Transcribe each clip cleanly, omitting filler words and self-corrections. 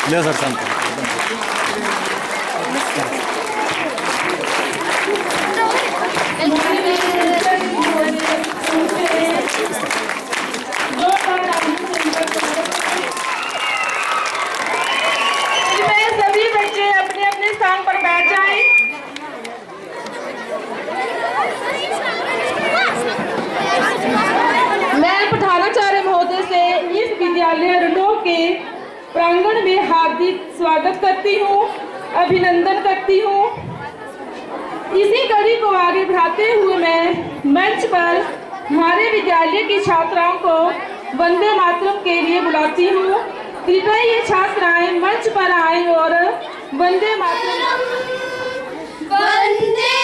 ले सर संत सभी बच्चे अपने अपने स्थान पर बैठ जाएं। मैं प्रधानाचार्य महोदय से इस विद्यालय रंडो के प्रांगण में हार्दिक स्वागत करती हूँ, अभिनंदन करती हूँ। इसी कड़ी को आगे बढ़ाते हुए मैं मंच पर हमारे विद्यालय की छात्राओं को वंदे मातरम के लिए बुलाती हूँ। कृपया ये छात्राएं मंच पर आएं और वंदे मातरम। वंदे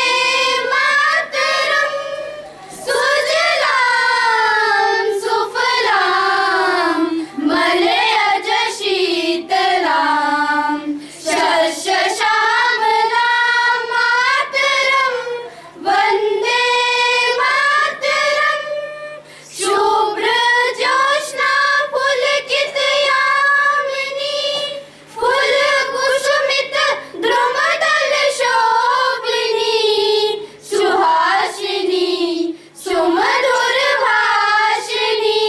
मातरम सुजलाम सुफलाम मलयज शीतलाम शस्य श्यामलाम मातरम वंदे मातरम शुभ्र ज्योत्स्ना पुलकित यामिनी फूल कुसुमित द्रुमदल शोभिनी सुहासिनी सुमधुर भाषिणी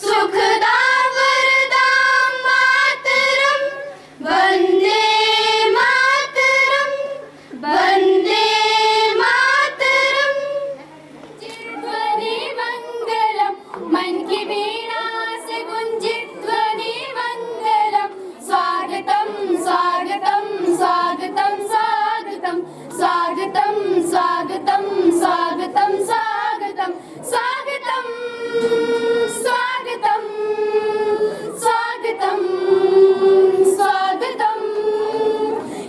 सुखदा वरदां मातरम वंदे मातरम वंदे मातरम ध्वनि मंगलम मन की वीणा से गुंजित ध्वनि मंगलम स्वागतम स्वागतम स्वागतम स्वागतम स्वागतम स्वागतम स्वागतम स्वागतम स्वागतम स्वागतम स्वागतम स्वागतम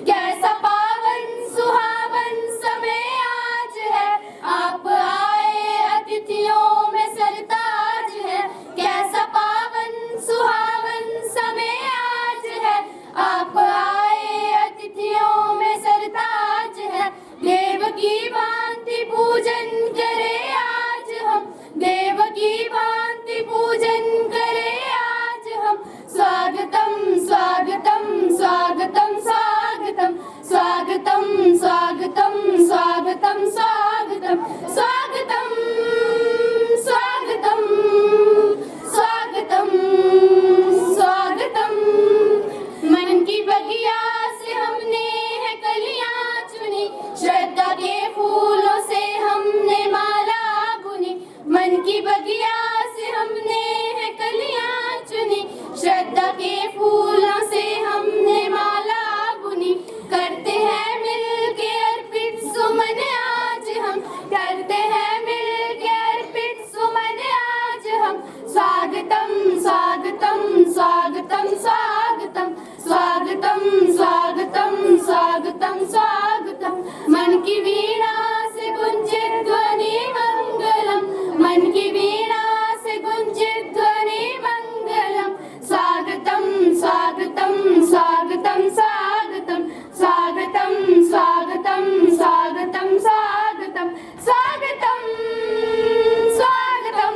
कैसा पावन सुहावन समय आज है, आप आए अतिथियों में सरताज है। कैसा पावन सुहावन समय आज है, आप आए अतिथियों में सरताज है। देव की भांति पूजन करे आज हम, देव की भांति पूजन करे आज हम। स्वागतम स्वागतम स्वागतम स्वागतम स्वागतम स्वागतम स्वागतम स्वागतम स्वागतम स्वागतम स्वागतम स्वागतम मन की बगिया से हमने है कलियां चुनी, श्रद्धा के फूलों से हमने माला बुनी। मन की बगिया से हमने है कलियां चुनी, श्रद्धा के फूलों से हमने माला बुनी। करते हैं मिलके अर्पित सुमन आज हम, करते हैं मिलके अर्पित सुमन आज हम। स्वागतम स्वागतम स्वागतम स्वागतम स्वागतम स्वागतम स्वागतम स्वागतम मन की वीणा से गुंजित ध्वनि मंगलम, मन की वीणा से गुंजित ध्वनि मंगलम। स्वागतम स्वागतम स्वागतम स्वागतम स्वागतम स्वागतम स्वागतम स्वागतम स्वागतम स्वागतम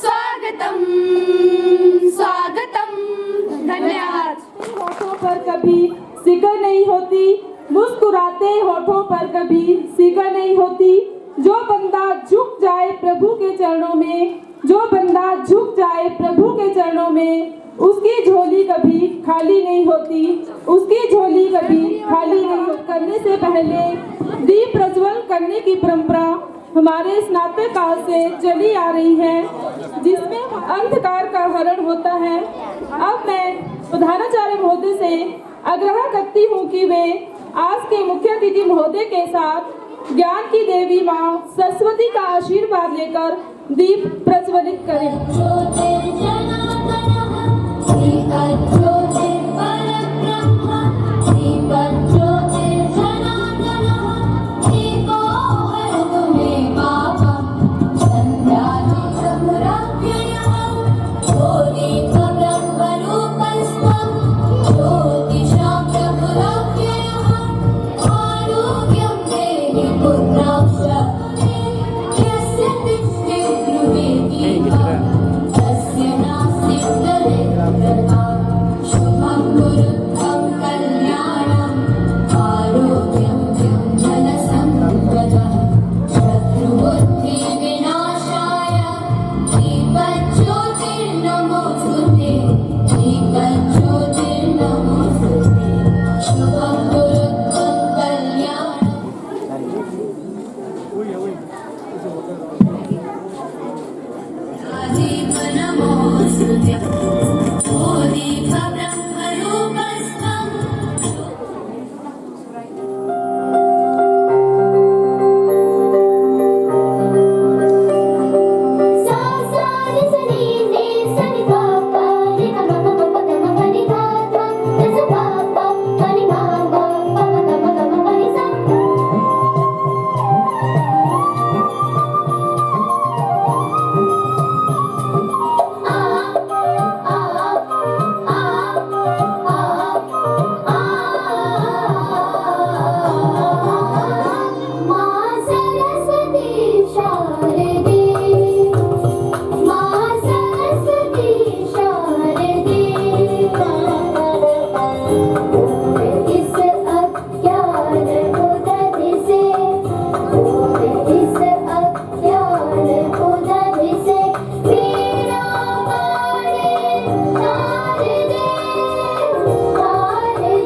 स्वागतम स्वागतम। धन्यवाद। होठों पर कभी सिकन नहीं होती, मुस्कुराते होठों पर कभी सिकन नहीं होती। जो बंदा झुक जाए प्रभु के चरणों में, जो बंदा झुक जाए प्रभु के चरणों में, उसकी झोली कभी खाली नहीं होती, उसकी झोली कभी खाली नहीं होती। करने से पहले दीप प्रज्वल करने की परंपरा हमारे स्नातक काल से चली आ रही है, जिसमें अंधकार का हरण होता है। अब मैं प्रधानाचार्य महोदय से आग्रह करती हूँ कि वे आज के मुख्य अतिथि महोदय के साथ ज्ञान की देवी माँ सरस्वती का आशीर्वाद लेकर दीप प्रज्वलित करें। माँ सरस्वती शारदे, माँ सरस्वती शारदे, इस अज्ञान उदर से, इस अज्ञान उदर से वीणा वाले शारदे, शारदे,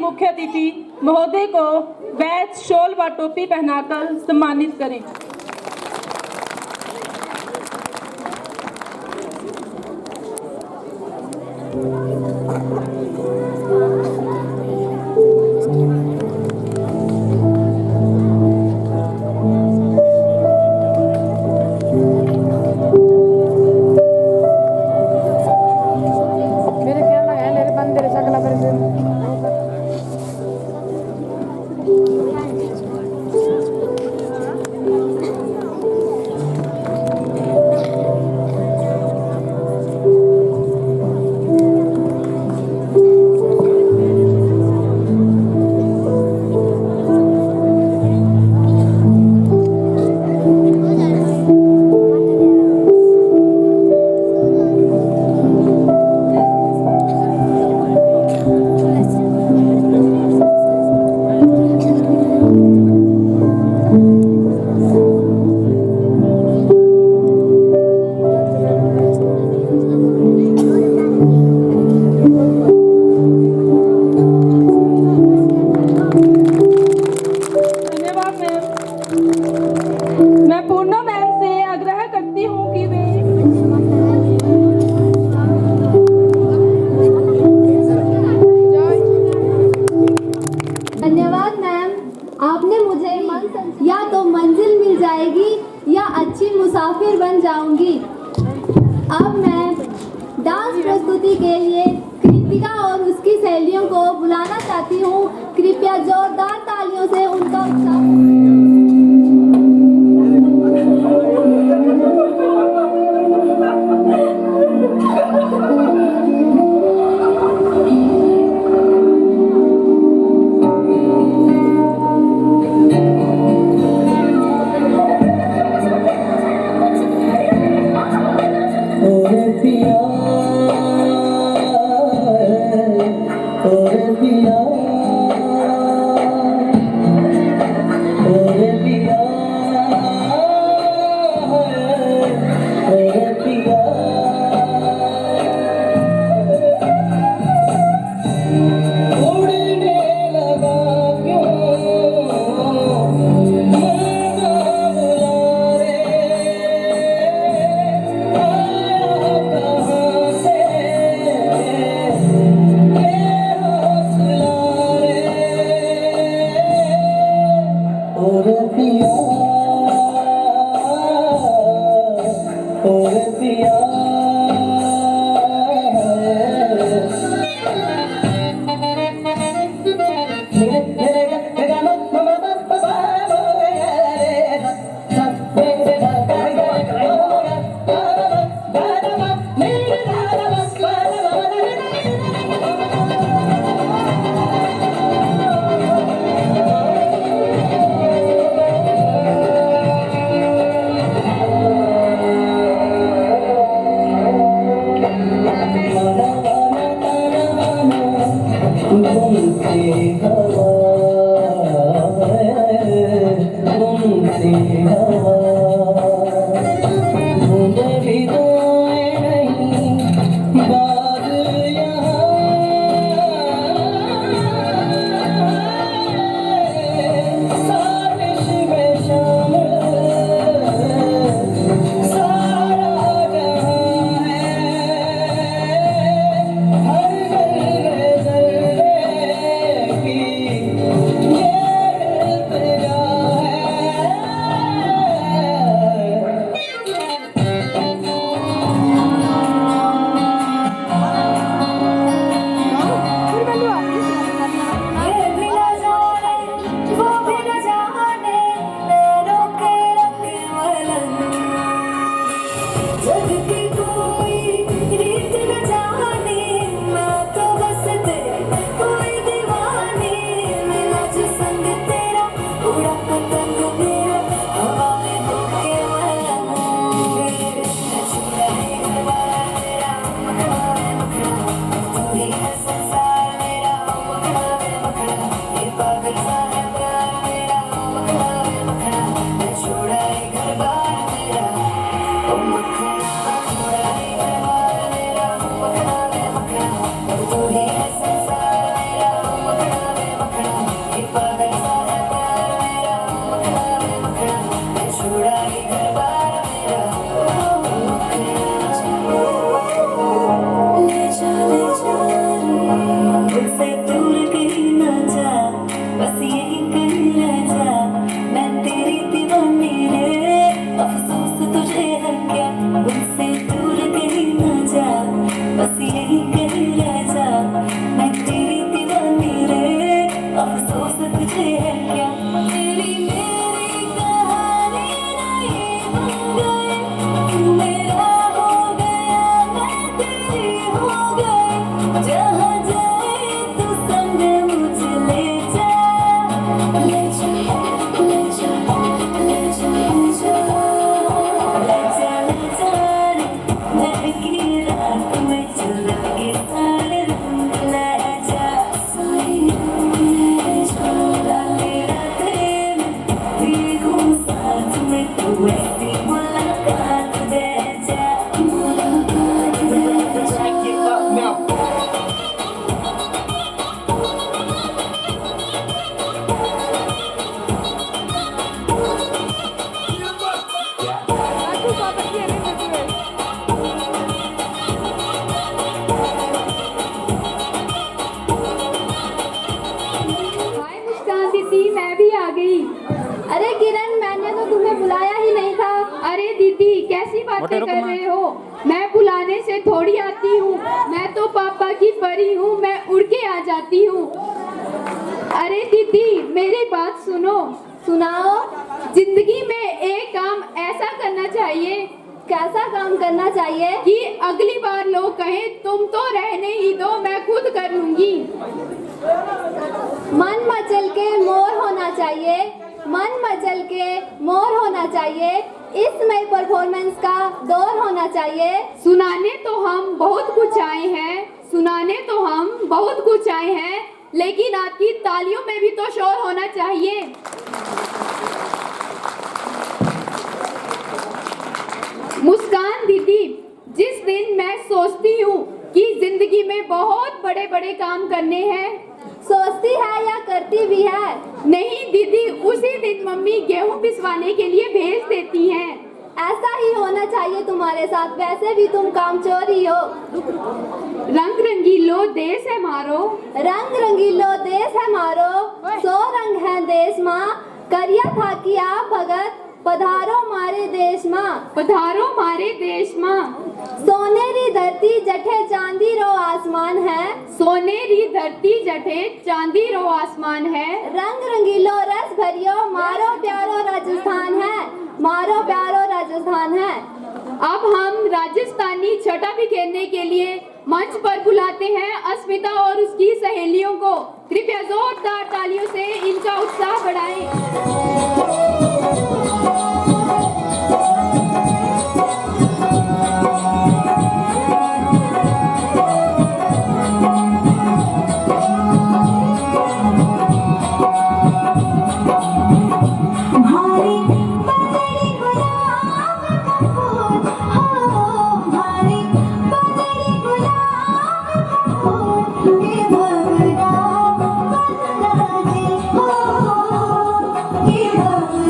मुख्य अतिथि महोदय को बैच, शॉल व टोपी पहनाकर सम्मानित करें। धन्यवाद मैम, आपने मुझे या तो मंजिल मिल जाएगी या अच्छी मुसाफिर बन जाऊंगी। अब मैं डांस प्रस्तुति के लिए कृतिका और उसकी सहेलियों को बुलाना चाहती हूँ। कृपया जोरदार तालियों से उनका उत्साह। हाय मुस्कान दीदी, मैं भी आ गई। अरे किरण, मैंने तो तुम्हें बुलाया ही नहीं था। अरे दीदी, कैसी बातें कर रहे हो? मैं बुलाने से थोड़ी आती हूँ, मैं तो पापा की परी हूँ, मैं उड़ के आ जाती हूँ। अरे दीदी, मेरी बात सुनो। सुनाओ। जिंदगी में एक काम ऐसा करना चाहिए। कैसा काम करना चाहिए? कि अगली बार लोग कहें तुम तो रहने ही दो, मैं खुद कर लूंगी। मन मचल के मोर होना चाहिए, मन मचल के मोर होना चाहिए। इसमें परफॉर्मेंस का दौर होना चाहिए। सुनाने तो हम बहुत कुछ आए हैं, सुनाने तो हम बहुत कुछ आए हैं, लेकिन आपकी तालियों में भी तो शोर होना चाहिए। मुस्कान दीदी, जिस दिन मैं सोचती हूँ कि जिंदगी में बहुत बड़े बड़े काम करने हैं। सोचती है या करती भी है? नहीं दीदी, उसी दिन मम्मी गेहूं पिसवाने के लिए भेज देती हैं। ऐसा ही होना चाहिए तुम्हारे साथ, वैसे भी तुम कामचोर ही हो। रंग रंगीलो देश है मारो, रंग रंगीलो देश है मारो, सो रंग है देश माँ, करिया था कि आप भगत, पधारो मारे देश माँ, पधारो मारे देश माँ। सोनेरी धरती जठे चांदी रो आसमान है, सोनेरी धरती जठे चांदी रो आसमान है। रंग रंगीलो रस भरियो मारो प्यारो राजस्थान है, मारो प्यारो राजस्थान है। अब हम राजस्थानी छटा बिखेरने के लिए मंच पर बुलाते हैं अस्मिता और उसकी सहेलियों को। कृपया जोरदार तालियों से इनका उत्साह बढ़ाएं। Oh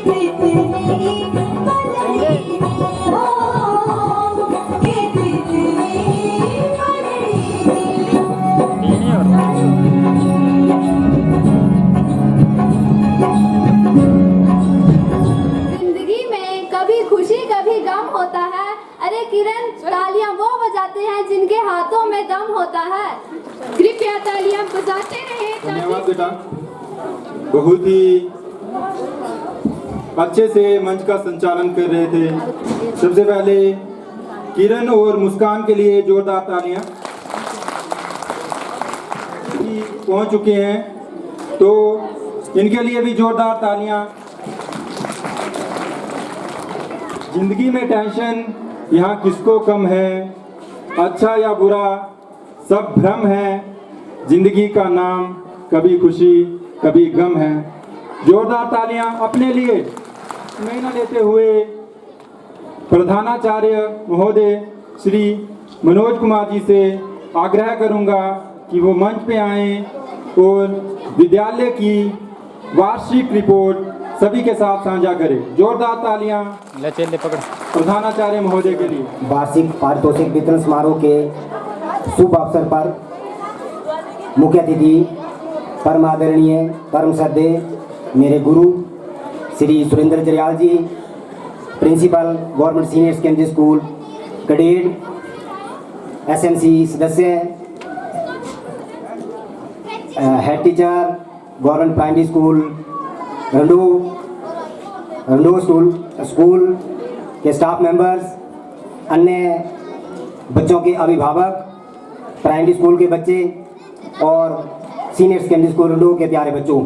जिंदगी में कभी खुशी कभी गम होता है। अरे किरण, तालियां वो बजाते हैं जिनके हाथों में दम होता है। कृपया तालियां बजाते रहे। धन्यवाद बेटा, बहुत ही अच्छे से मंच का संचालन कर रहे थे। सबसे पहले किरण और मुस्कान के लिए जोरदार तालियां। पहुंच चुके हैं तो इनके लिए भी जोरदार तालियां। जिंदगी में टेंशन यहाँ किसको कम है, अच्छा या बुरा सब भ्रम है। जिंदगी का नाम कभी खुशी कभी गम है। जोरदार तालियां अपने लिए। समय न लेते हुए प्रधानाचार्य महोदय श्री मनोज कुमार जी से आग्रह करूंगा कि वो मंच पे आएं और विद्यालय की वार्षिक रिपोर्ट सभी के साथ साझा करें। जोरदार तालियां प्रधानाचार्य महोदय के लिए। वार्षिक पारितोषिक वितरण समारोह के शुभ अवसर पर मुख्य अतिथि परम आदरणीय परम श्रद्धेय मेरे गुरु Shri Surendra Jaryal ji, principal government senior secondary school Kaded, SMC सदस्य, head teacher government primary school Rando school के स्टाफ मेंबर्स, अन्य बच्चों के अभिभावक, प्राइमरी स्कूल के बच्चे और सीनियर सेकेंडरी स्कूल रंडो के प्यारे बच्चों,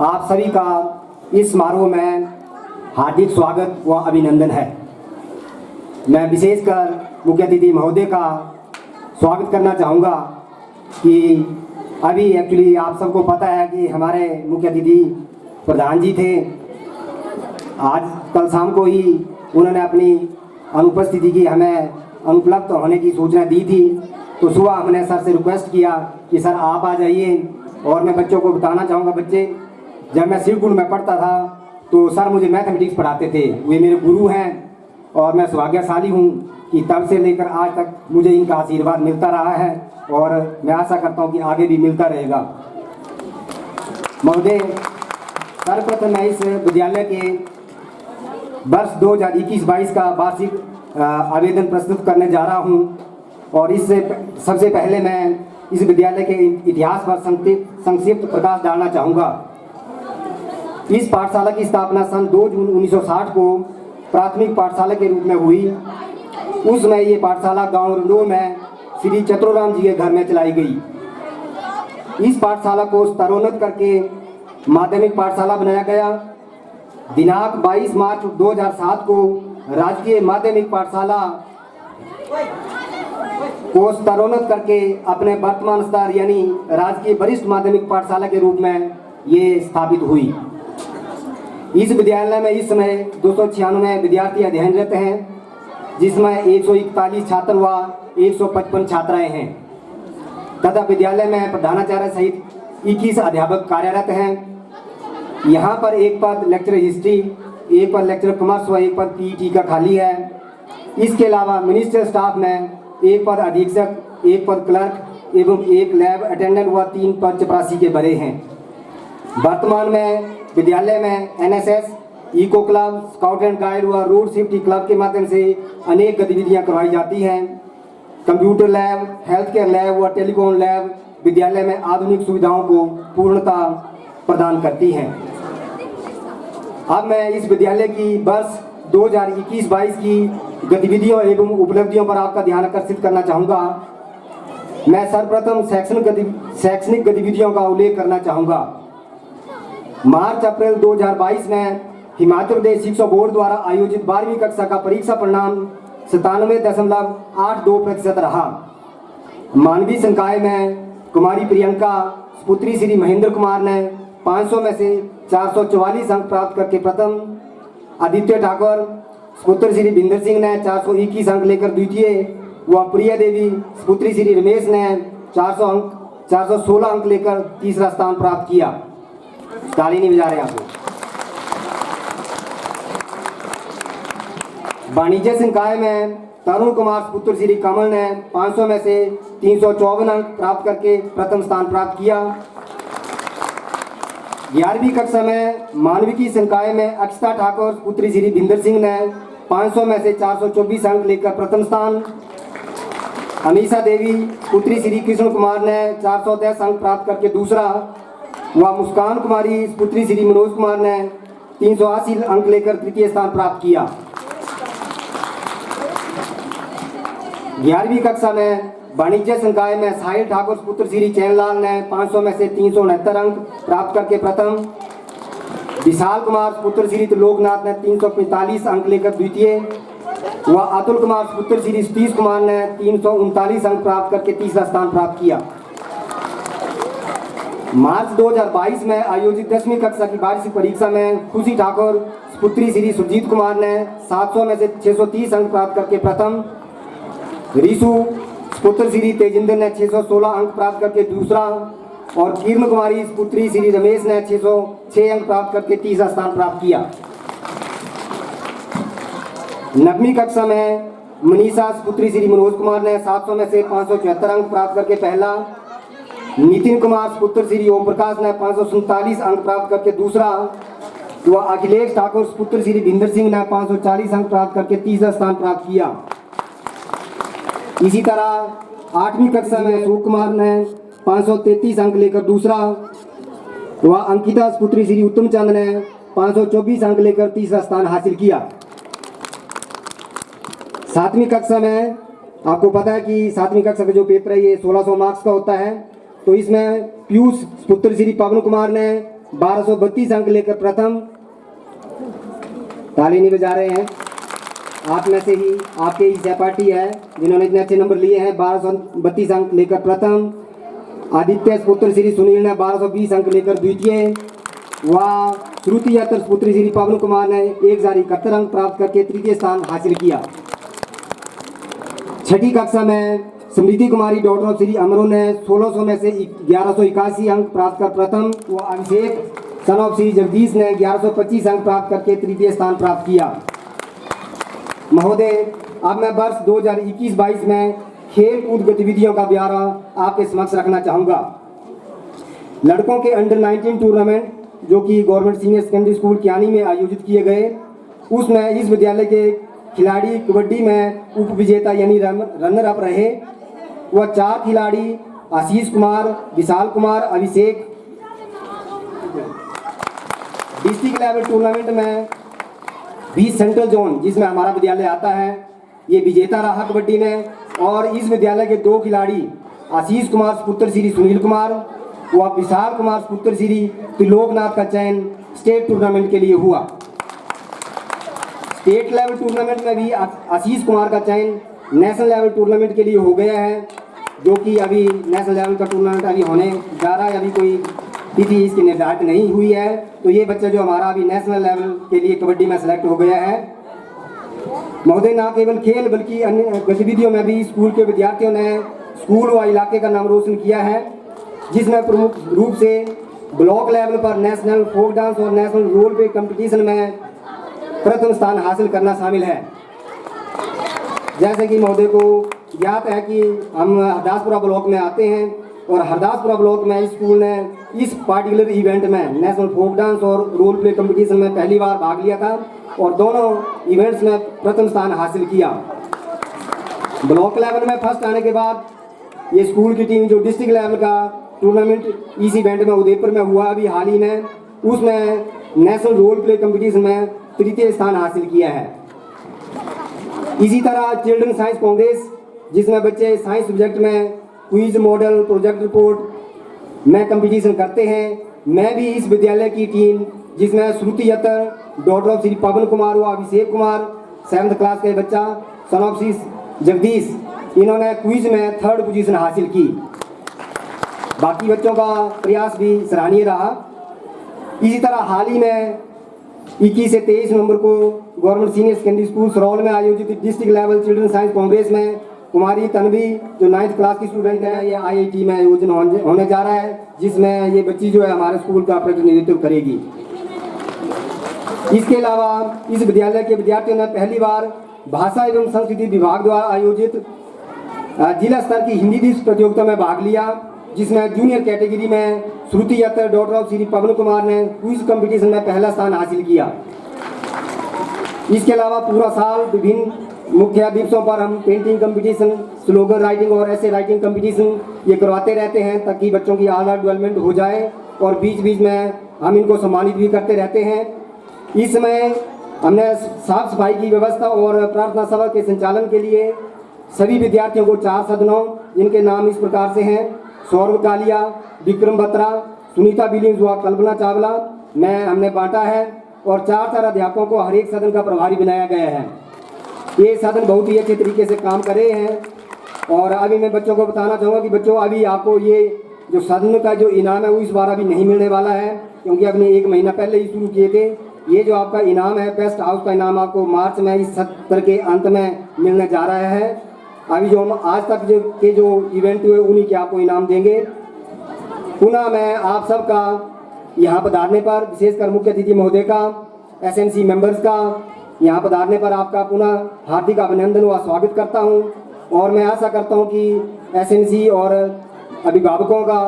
आप सभी का इस समारोह में हार्दिक स्वागत व अभिनंदन है। मैं विशेषकर मुख्य अतिथि महोदय का स्वागत करना चाहूँगा कि अभी एक्चुअली आप सबको पता है कि हमारे मुख्य अतिथि प्रधान जी थे। आज कल शाम को ही उन्होंने अपनी अनुपस्थिति की हमें अनुपलब्ध होने की सूचना दी थी, तो सुबह हमने सर से रिक्वेस्ट किया कि सर आप आ जाइए। और मैं बच्चों को बताना चाहूँगा, बच्चे जब मैं शिवकुंड में पढ़ता था तो सर मुझे मैथमेटिक्स पढ़ाते थे, वे मेरे गुरु हैं और मैं सौभाग्यशाली हूँ कि तब से लेकर आज तक मुझे इनका आशीर्वाद मिलता रहा है और मैं आशा करता हूँ कि आगे भी मिलता रहेगा। महोदय, सर्वप्रथम मैं इस विद्यालय के वर्ष 2021-22 का वार्षिक आवेदन प्रस्तुत करने जा रहा हूँ और इससे सबसे पहले मैं इस विद्यालय के इतिहास पर संक्षिप्त प्रकाश डालना चाहूँगा। इस पाठशाला की स्थापना सन 2 जून 1960 को प्राथमिक पाठशाला के रूप में हुई। उस समय ये पाठशाला गांव रंडो में श्री चतुराम जी के घर में चलाई गई। इस पाठशाला को स्तरोन्नत करके माध्यमिक पाठशाला बनाया गया। दिनांक 22 मार्च 2007 को राजकीय माध्यमिक पाठशाला को स्तरोन्नत करके अपने वर्तमान स्तर यानी राजकीय वरिष्ठ माध्यमिक पाठशाला के रूप में ये स्थापित हुई। इस विद्यालय में इस समय 296 विद्यार्थी अध्ययनरत हैं, जिसमें 141 छात्र व 155 छात्राएं हैं तथा विद्यालय में प्रधानाचार्य सहित 21 अध्यापक कार्यरत हैं। यहाँ पर एक पद लेक्चर हिस्ट्री, एक पद लेक्चर कॉमर्स व एक पद PET का खाली है। इसके अलावा मिनिस्टर स्टाफ में एक पद अधीक्षक, एक पद क्लर्क एवं एक लैब अटेंडेंट व 3 पद चपरासी के भरे हैं। वर्तमान में विद्यालय में NSS, eco club, scout and guide व रोड सेफ्टी क्लब के माध्यम से अनेक गतिविधियां करवाई जाती हैं। Computer lab, health care lab व टेलीकॉम लैब विद्यालय में आधुनिक सुविधाओं को पूर्णता प्रदान करती हैं। अब मैं इस विद्यालय की वर्ष 2021-22 की गतिविधियों एवं उपलब्धियों पर आपका ध्यान आकर्षित करना चाहूँगा। मैं सर्वप्रथम शैक्षणिक गतिविधियों का उल्लेख करना चाहूँगा। मार्च अप्रैल 2022 में हिमाचल प्रदेश शिक्षा बोर्ड द्वारा आयोजित 12वीं कक्षा का परीक्षा परिणाम 97.82% रहा। मानवीय संकाय में कुमारी प्रियंका पुत्री श्री महेंद्र कुमार ने 500 में से 444 अंक प्राप्त करके प्रथम, आदित्य ठाकुर पुत्र श्री बिंदर सिंह ने 421 अंक लेकर द्वितीय व प्रिया देवी पुत्री श्री रमेश ने 416 अंक लेकर तीसरा स्थान प्राप्त किया। ताली नहीं बजा रहे आपको। वाणिज्य संकाय में तरुण कुमार पुत्र श्री कमल ने 500 में से 354 अंक प्राप्त करके प्रथम स्थान प्राप्त किया। 11वीं कक्षा में मानविकी संकाय में अक्षता ठाकुर पुत्री श्री भिंदर सिंह ने 500 में से 424 अंक लेकर प्रथम स्थान। अमीषा देवी पुत्री श्री कृष्ण कुमार ने 410 अंक प्राप्त करके दूसरा व मुस्कान कुमारी पुत्री श्री मनोज कुमार ने 380 अंक लेकर तृतीय स्थान प्राप्त किया। 11वीं कक्षा में वाणिज्य संकाय में साहिल ठाकुर पुत्र श्री चैनलाल ने 500 में से 369 अंक प्राप्त करके प्रथम। विशाल कुमार पुत्र श्री त्रिलोकनाथ ने 345 अंक लेकर द्वितीय व अतुल कुमार पुत्र श्री सतीश कुमार ने 339 अंक प्राप्त करके तीसरा स्थान प्राप्त किया। मार्च 2022 में आयोजित 10वीं कक्षा की वार्षिक परीक्षा में खुशी ठाकुर पुत्री श्री सुरजीत कुमार ने 700 में से 630 अंक प्राप्त करके प्रथम। ऋषु पुत्र श्री तेजिंदर ने 616 अंक प्राप्त करके दूसरा और किरण कुमारी पुत्री श्री रमेश ने 606 अंक प्राप्त करके तीसरा स्थान प्राप्त किया। 9वीं कक्षा में मनीषा पुत्री श्री मनोज कुमार ने 700 में से 574 अंक प्राप्त करके पहला। नितिन कुमार पुत्र श्री ओम प्रकाश ने 547 अंक प्राप्त करके दूसरा व अखिलेश ठाकुर पुत्र श्री भिंदर सिंह ने 540 अंक प्राप्त करके तीसरा स्थान प्राप्त किया। इसी तरह 8वीं कक्षा में अशोक कुमार ने 533 अंक लेकर दूसरा व अंकिता पुत्री श्री उत्तम चंद ने 524 अंक लेकर तीसरा स्थान हासिल किया। 7वीं कक्षा में आपको पता है कि 7वीं कक्षा का जो पेपर है ये 1600 मार्क्स का होता है, तो इसमें पीयूष पुत्र श्री पवन कुमार ने 1232 अंक लेकर प्रथम। ताली नहीं बजा रहे हैं, आप में से ही आपके ही सहपाठी है जिन्होंने इतने अच्छे नंबर लिए हैं। 1232 अंक लेकर प्रथम। आदित्य पुत्र श्री सुनील ने 1220 अंक लेकर द्वितीय व श्रुति यात्र पुत्र श्री पवन कुमार ने 1071 अंक प्राप्त करके तृतीय स्थान हासिल किया। 6ठी कक्षा में स्मृति कुमारी डॉक्टर ऑफ श्री अमरों ने 1600 में से 1181 अंक प्राप्त कर प्रथम व अभिषेक सन ऑफ श्री जगदीश ने 1125 अंक प्राप्त करके तृतीय स्थान प्राप्त किया। महोदय, अब मैं वर्ष 2021-22 में खेल कूद गतिविधियों का ब्यौरा आपके समक्ष रखना चाहूँगा। लड़कों के अंडर 19 टूर्नामेंट जो कि government senior secondary school Kiyani में आयोजित किए गए, उसमें इस विद्यालय के खिलाड़ी कबड्डी में उप विजेता यानी रनर अप रहे। वह 4 खिलाड़ी आशीष कुमार, विशाल कुमार, अभिषेक डिस्ट्रिक्ट लेवल टूर्नामेंट में 20 सेंट्रल जोन जिसमें हमारा विद्यालय आता है ये विजेता रहा कबड्डी में। और इस विद्यालय के 2 खिलाड़ी आशीष कुमार पुत्र श्री सुनील कुमार व विशाल कुमार पुत्र श्री त्रिलोकनाथ का चयन स्टेट टूर्नामेंट के लिए हुआ। स्टेट लेवल टूर्नामेंट में भी आशीष कुमार का चयन नेशनल लेवल टूर्नामेंट के लिए हो गया है, जो कि अभी नेशनल लेवल का टूर्नामेंट अभी होने जा रहा है। अभी कोई तिथि इसकी निर्धारित नहीं हुई है, तो ये बच्चा जो हमारा अभी नेशनल लेवल के लिए कबड्डी में सेलेक्ट हो गया है। महोदय, ना केवल खेल बल्कि अन्य गतिविधियों में भी स्कूल के विद्यार्थियों ने स्कूल व इलाके का नाम रोशन किया है, जिसमें प्रमुख रूप से ब्लॉक लेवल पर नेशनल फोक डांस और नेशनल रोल प्ले कंपटीशन में प्रथम स्थान हासिल करना शामिल है। जैसे कि महोदय को ज्ञात है कि हम हरदासपुरा ब्लॉक में आते हैं और हरदासपुरा ब्लॉक में स्कूल ने इस पार्टिकुलर इवेंट में नेशनल फोक डांस और रोल प्ले कंपटीशन में पहली बार भाग लिया था और दोनों इवेंट्स में प्रथम स्थान हासिल किया। ब्लॉक लेवल में फर्स्ट आने के बाद ये स्कूल की टीम जो डिस्ट्रिक्ट लेवल का टूर्नामेंट इस इवेंट में उदयपुर में हुआ अभी हाल ही में, उसमें नेशनल रोल प्ले कंपटीशन में तृतीय स्थान हासिल किया है। इसी तरह चिल्ड्रन साइंस कांग्रेस जिसमें बच्चे साइंस सब्जेक्ट में क्विज, मॉडल, प्रोजेक्ट रिपोर्ट में कंपटीशन करते हैं, मैं भी इस विद्यालय की टीम जिसमें श्रुति यत्र डॉक्टर ऑफ श्री पवन कुमार व अभिषेक कुमार 7th क्लास के बच्चा सन ऑफ श्री जगदीश, इन्होंने क्विज में 3rd पोजीशन हासिल की। बाकी बच्चों का प्रयास भी सराहनीय रहा। इसी तरह हाल ही में 21 से 23 नवंबर को गवर्नमेंट सीनियर सेकेंडरी स्कूल सरौल में आयोजित district level children science Congress में कुमारी तन्वी जो 9th क्लास की स्टूडेंट है, ये IIT में आयोजन होने जा रहा है, जिसमें ये बच्ची जो है हमारे स्कूल का प्रतिनिधित्व करेगी। इसके अलावा इस विद्यालय के विद्यार्थियों ने पहली बार भाषा एवं संस्कृति विभाग द्वारा आयोजित जिला स्तर की हिंदी दिवस प्रतियोगिता में भाग लिया, जिसमें जूनियर कैटेगरी में श्रुति अत्तर डॉटर ऑफ श्री पवन कुमार ने क्विज कंपटीशन में पहला स्थान हासिल किया। इसके अलावा पूरा साल विभिन्न मुख्य दिवसों पर हम पेंटिंग कंपटीशन, स्लोगन राइटिंग और ऐसे राइटिंग कंपटीशन ये करवाते रहते हैं, ताकि बच्चों की ऑल डेवलपमेंट हो जाए और बीच बीच में हम इनको सम्मानित भी करते रहते हैं। इस समय हमने साफ सफाई की व्यवस्था और प्रार्थना सभा के संचालन के लिए सभी विद्यार्थियों को 4 सदनों, जिनके नाम इस प्रकार से हैं: सौरभ कालिया, विक्रम बत्रा, सुनीता बिलिंग्स व कल्पना चावला में हमने बांटा है और 4 अध्यापकों को हर एक सदन का प्रभारी बनाया गया है। ये सदन बहुत ही अच्छे तरीके से काम कर रहे हैं। और अभी मैं बच्चों को बताना चाहूँगा कि बच्चों, अभी आपको ये जो सदन का जो इनाम है वो इस बार अभी नहीं मिलने वाला है, क्योंकि आपने 1 महीना पहले ही शुरू किए थे। ये जो आपका इनाम है, बेस्ट हाउस का इनाम, आपको मार्च में इस सत्र के अंत में मिलने जा रहा है। अभी जो हम आज तक जो इवेंट हुए उन्हीं के आपको इनाम देंगे। पुनः मैं आप सबका यहाँ पधारने पर, विशेषकर मुख्य अतिथि महोदय का, एसएनसी मेंबर्स का यहाँ पधारने पर आपका पुनः हार्दिक अभिनंदन व स्वागत करता हूँ। और मैं आशा करता हूँ कि एसएनसी और अभिभावकों का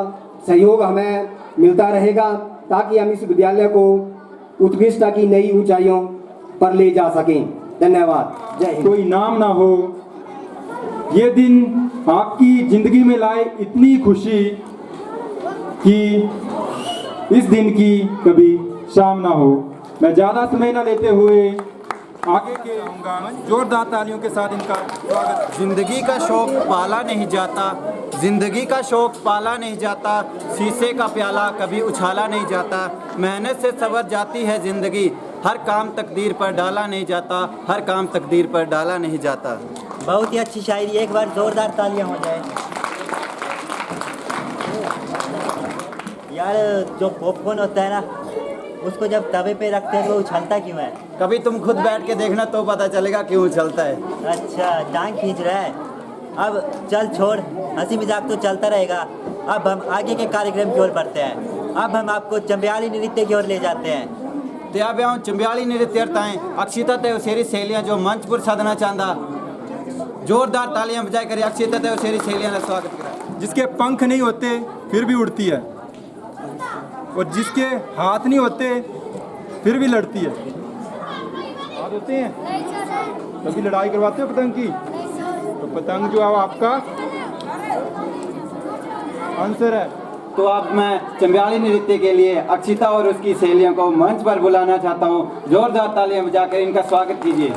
सहयोग हमें मिलता रहेगा, ताकि हम इस विद्यालय को उत्कृष्टता की नई ऊंचाइयों पर ले जा सकें। धन्यवाद। जय हिंद। कोई नाम ना हो, ये दिन आपकी जिंदगी में लाए इतनी खुशी कि इस दिन की कभी शाम ना हो। मैं ज़्यादा समय ना लेते हुए आगे के आऊँगा, जोरदार तालियों के साथ इनका स्वागत। जिंदगी का शौक पाला नहीं जाता, जिंदगी का शौक पाला नहीं जाता, शीशे का प्याला कभी उछाला नहीं जाता, मेहनत से संवर जाती है जिंदगी, हर काम तकदीर पर डाला नहीं जाता, हर काम तकदीर पर डाला नहीं जाता। बहुत ही अच्छी शायरी, एक बार जोरदार तालियां हो जाए। यार, जो पॉपकॉर्न होता है ना, उसको जब तवे पे रखते हैं तो उछलता क्यों है? कभी तुम खुद बैठ के देखना तो पता चलेगा क्यों उछलता है। अच्छा, टांग खींच रहा है। अब चल छोड़, हंसी मजाक तो चलता रहेगा। अब हम आगे के कार्यक्रम की ओर बढ़ते हैं। अब हम आपको चंबियाली नृत्य की ओर ले जाते हैं। त्या ब्याह चंबियाली नृत्यताएं अक्षिता ते उसेरी सहेलियां जो मंच पर सदना चांदा, जोरदार तालियां बजाय कर अक्षिता ते उसेरी सहेलियां का स्वागत करें। जिसके पंख नहीं होते फिर भी उड़ती है, और जिसके हाथ नहीं होते फिर भी लड़ती है। हाथ होते हैं तभी लड़ाई करवाते हो पतंग की। तो पतंग जो है आपका आंसर है। तो अब मैं चंबियाली नृत्य के लिए अक्षिता और उसकी सहेलियों को मंच पर बुलाना चाहता हूँ। जोरदार तालियां बजाकर इनका स्वागत कीजिए।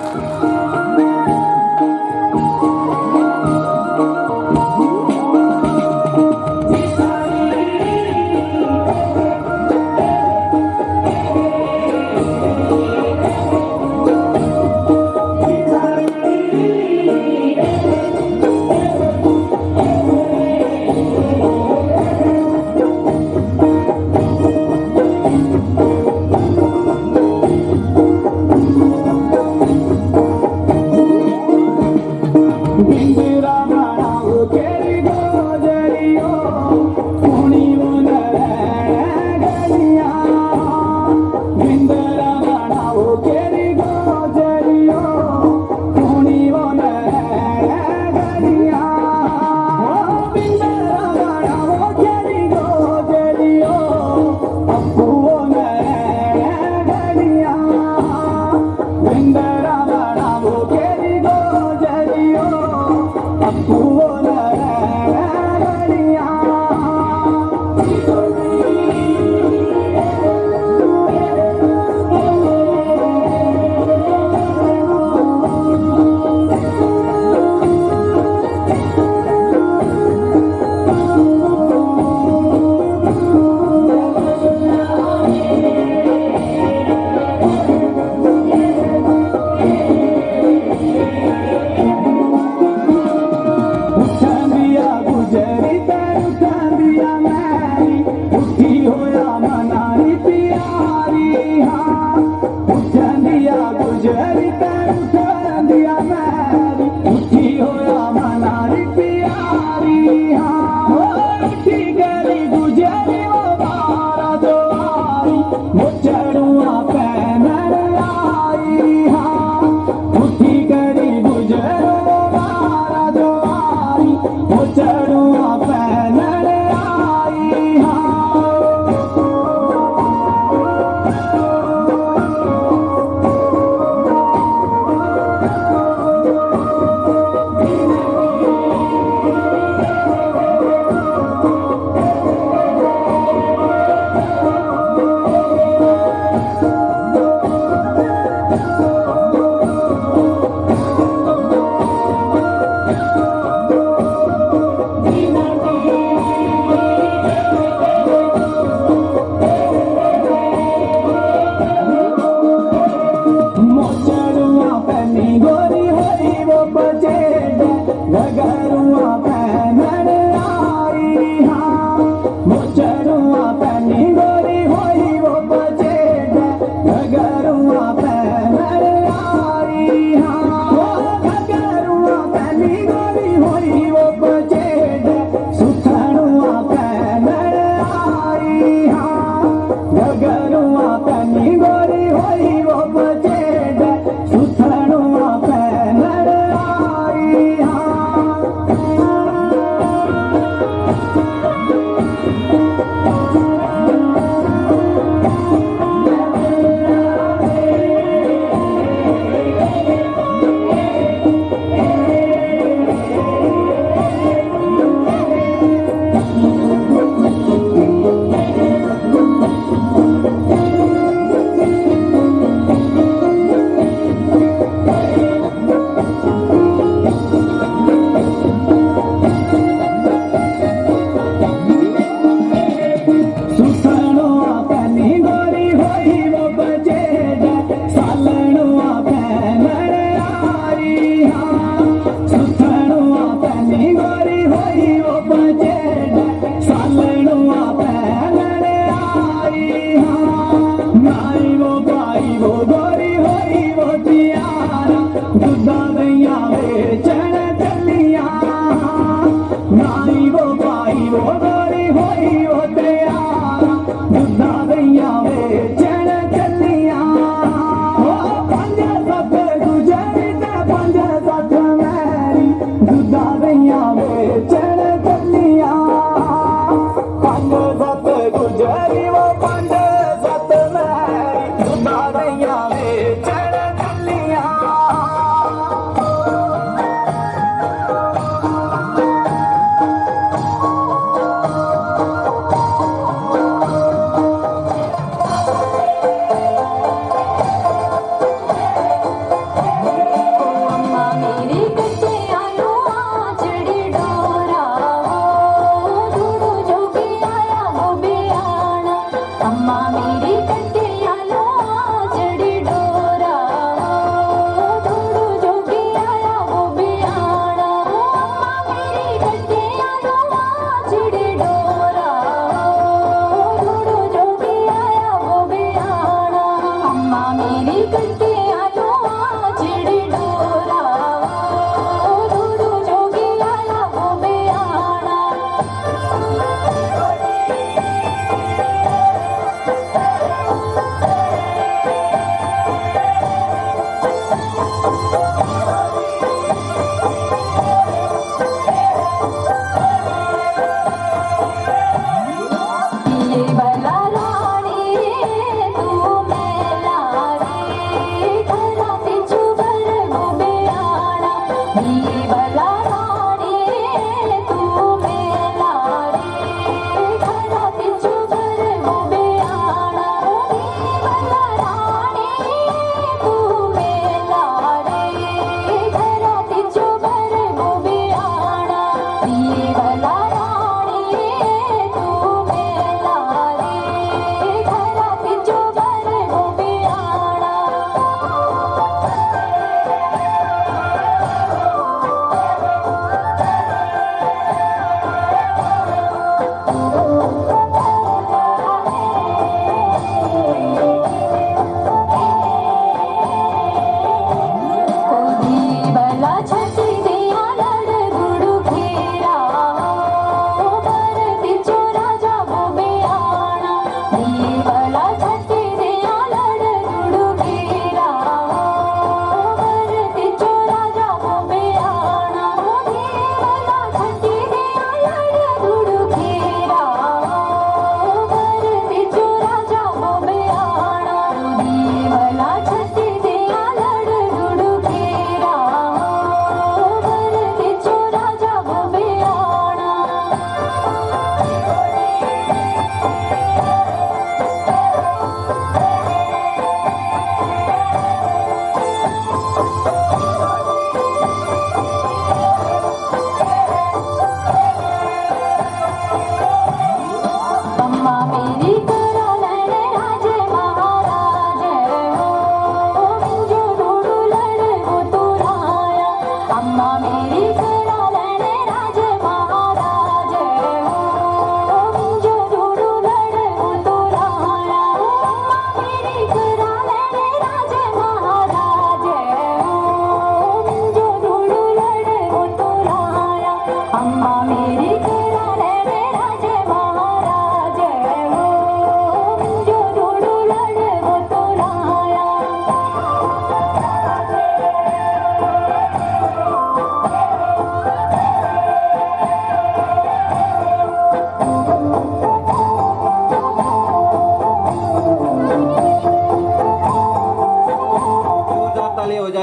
मुझे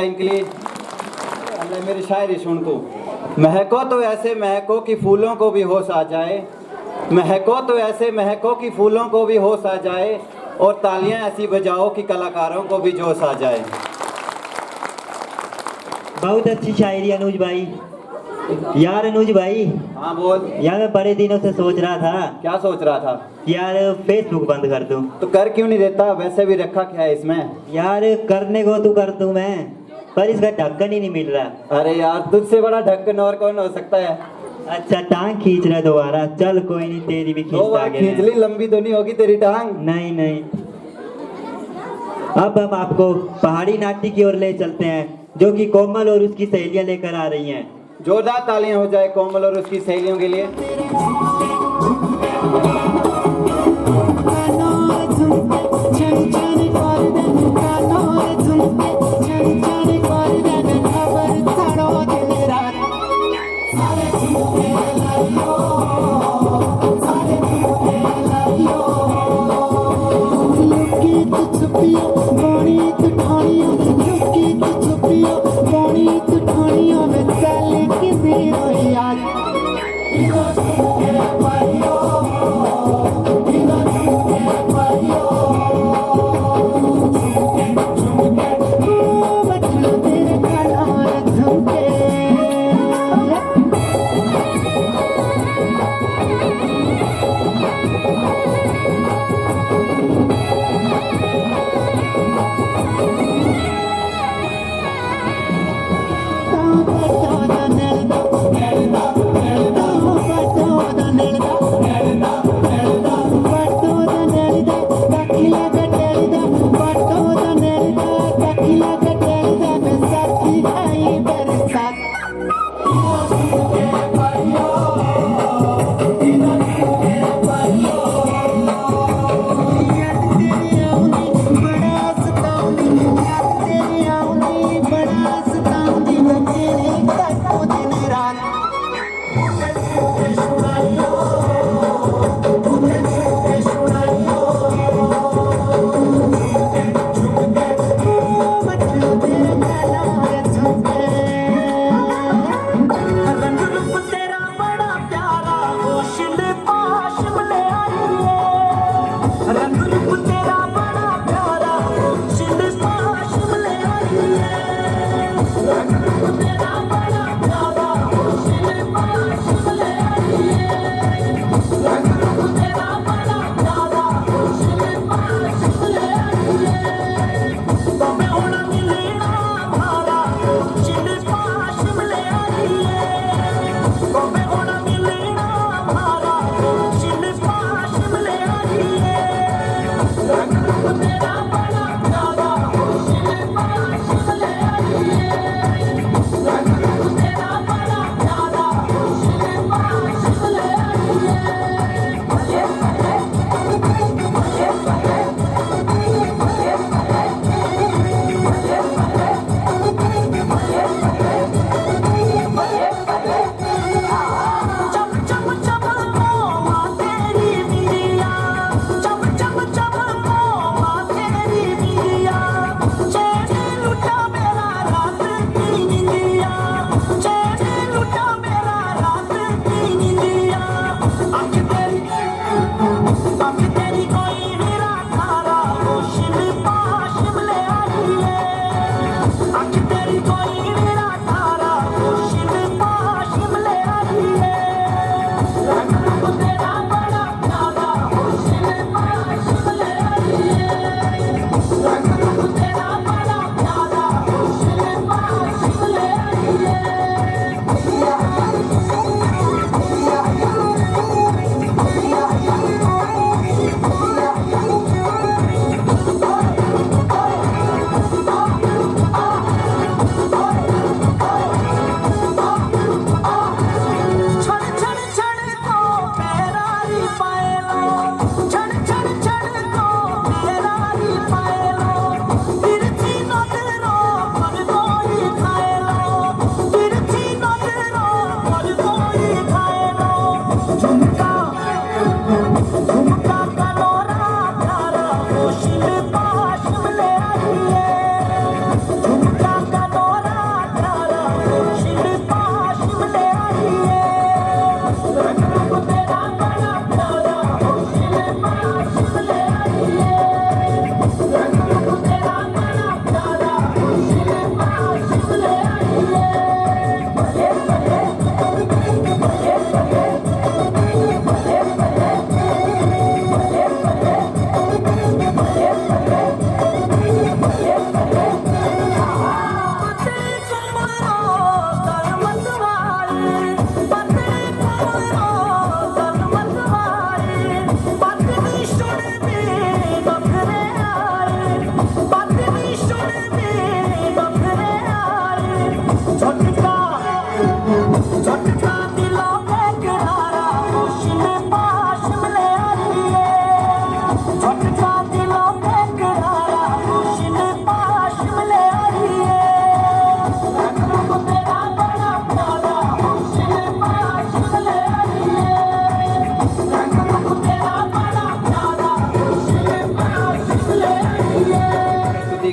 इनके लिए अल्लाह मेरी शायरी सुन तू। महको तो ऐसे महको कि फूलों को भी होश आ जाए, महको तो ऐसे महको कि फूलों को भी होश आ जाए, और तालियां ऐसी बजाओ कि कलाकारों को भी जोश आ जाए। बहुत अच्छी शायरी अनुज भाई। यार अनुज भाई। हाँ बोल। यार मैं बड़े दिनों से सोच रहा था। क्या सोच रहा था? यार फेसबुक बंद कर दूं। तो कर क्यों नहीं देता? वैसे भी रखा क्या है इसमें? यार करने को तो कर दूं मैं, पर इसका ढक्कन ही नहीं मिल रहा। अरे यार तुझसे बड़ा ढक्कन और कौन हो सकता है? अच्छा टांग खींच रहा दोबारा, चल कोई नहीं, तेरी भी खींच ली। लंबी तो नहीं होगी तेरी टांग? नहीं नहीं। अब हम आपको पहाड़ी नाट्य की ओर ले चलते हैं, जो कि कोमल और उसकी सहेलियां लेकर आ रही हैं। जोरदार तालियां हो जाए कोमल और उसकी सहेलियों के लिए। Yeah.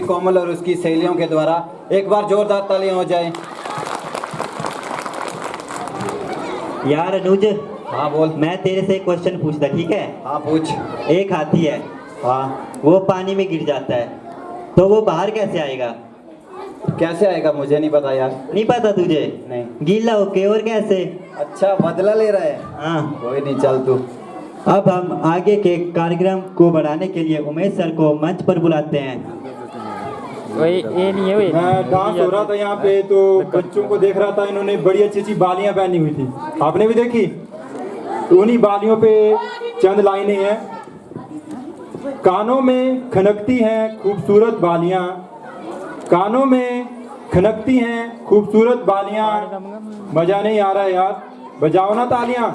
कोमल और उसकी सहेलियों के द्वारा एक बार जोरदार तालियां हो जाए। यार अनुज, हाँ बोल। मैं तेरे से एक क्वेश्चन पूछता, ठीक है? हाँ पूछ। एक हाथी है, हाँ, वो पानी में गिर जाता है, तो वो बाहर कैसे आएगा? कैसे आएगा मुझे नहीं पता यार। नहीं पता तुझे? नहीं। गीला होके और कैसे? अच्छा, बदला ले रहा है। हाँ। कोई नहीं, चल तू। अब हम आगे के कार्यक्रम को बढ़ाने के लिए उमेश सर को मंच पर बुलाते हैं। मैं डांस हो रहा था यहाँ पे, तो बच्चों को देख रहा था, इन्होंने बड़ी अच्छी अच्छी बालियां पहनी हुई थी, आपने भी देखी? तो उन्हीं बालियों पे चंद लाइनें हैं। कानों में खनकती हैं खूबसूरत बालियां, कानों में खनकती हैं खूबसूरत बालियां, मजा नहीं आ रहा है यार, बजाओ ना तालियां।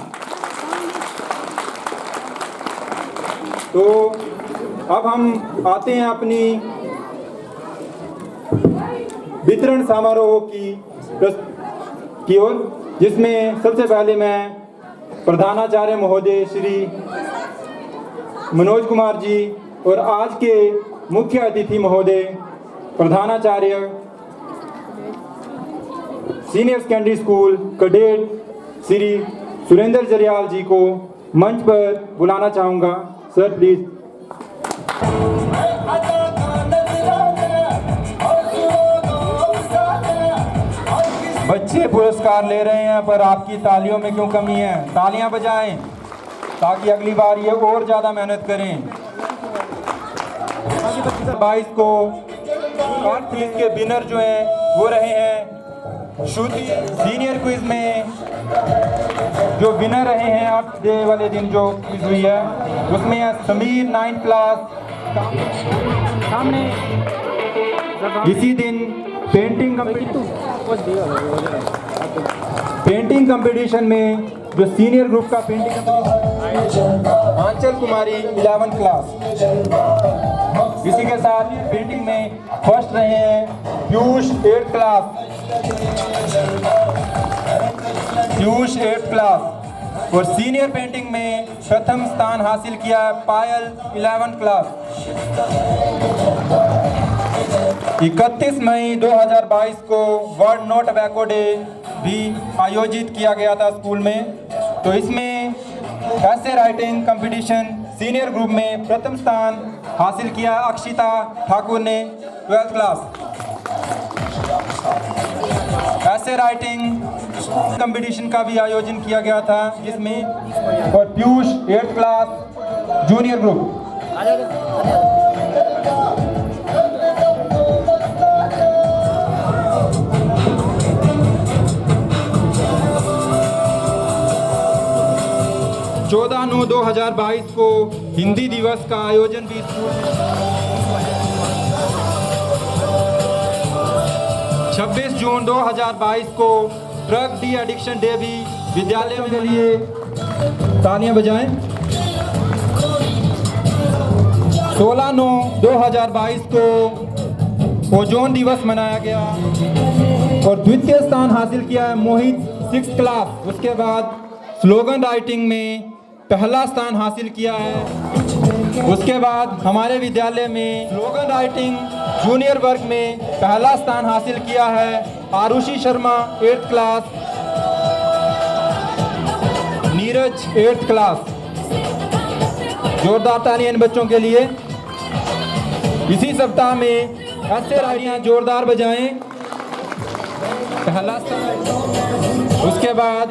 तो अब हम आते हैं अपनी वितरण समारोह की ओर, जिसमें सबसे पहले मैं प्रधानाचार्य महोदय श्री मनोज कुमार जी और आज के मुख्य अतिथि महोदय प्रधानाचार्य senior secondary school Kaded Shri Surendra Jaryal ji को मंच पर बुलाना चाहूँगा। Sir please. अच्छे पुरस्कार ले रहे हैं, पर आपकी तालियों में क्यों कमी है? तालियां बजाएं ताकि अगली बार ये और ज़्यादा मेहनत करें। 22 को आर्ट क्विज के विनर जो हैं वो रहे हैं श्रुति। सीनियर क्विज में जो विनर रहे हैं आर्ट डे वाले दिन जो क्विज हुई है उसमें है समीर 9th क्लास। इसी दिन पेंटिंग कंपटीशन में जो सीनियर ग्रुप का पेंटिंग कंपटीशन आंचल कुमारी 11th क्लास। इसी के साथ पेंटिंग में फर्स्ट रहे हैं Piyush 8th class. Piyush 8th class. और सीनियर पेंटिंग में प्रथम स्थान हासिल किया है पायल 11th क्लास। 31 मई 2022 को वर्ल्ड नो टबैको डे भी आयोजित किया गया था स्कूल में। तो इसमें ऐसे राइटिंग कंपटीशन सीनियर ग्रुप में प्रथम स्थान हासिल किया अक्षिता ठाकुर ने 12th क्लास। ऐसे राइटिंग कंपटीशन का भी आयोजन किया गया था जिसमें और Piyush 8th class junior group. चौदह 9/2022 को हिंदी दिवस का आयोजन भी स्कूल में। 26 जून 2022 को ड्रग डी एडिक्शन डे भी विद्यालय के लिए तालियां बजाएं। 16 9 2022 को ओजोन दिवस मनाया गया और द्वितीय स्थान हासिल किया है मोहित 6th क्लास। उसके बाद स्लोगन राइटिंग में पहला स्थान हासिल किया है। उसके बाद हमारे विद्यालय में स्लोगन राइटिंग जूनियर वर्ग में पहला स्थान हासिल किया है Arushi Sharma 8th class, Neeraj 8th class. जोरदार तालियां इन बच्चों के लिए। इसी सप्ताह में ऐसे राइटियां जोरदार बजाएं। पहला स्थान। उसके बाद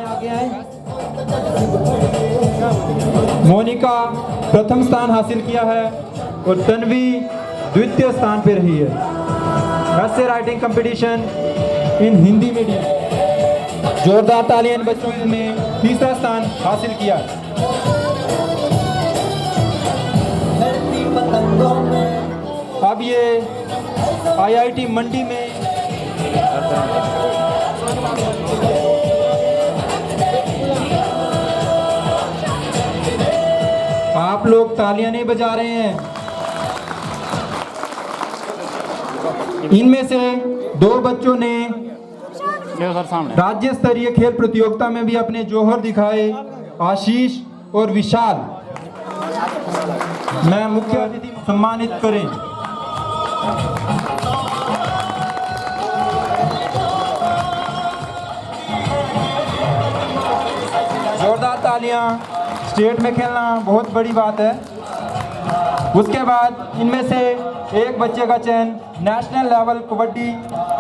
मोनिका प्रथम स्थान हासिल किया है और तन्वी द्वितीय स्थान पे रही है। ऐसे writing competition in Hindi medium. जोरदार तालियां इन बच्चों ने तीसरा स्थान हासिल किया। अब ये IIT मंडी में आप लोग तालियां नहीं बजा रहे हैं। इनमें से 2 बच्चों ने राज्य स्तरीय खेल प्रतियोगिता में भी अपने जौहर दिखाए, आशीष और विशाल। मैं मुख्य अतिथि सम्मानित करें। जोरदार तालियां। स्टेट में खेलना बहुत बड़ी बात है। उसके बाद इनमें से एक बच्चे का चयन नेशनल लेवल कबड्डी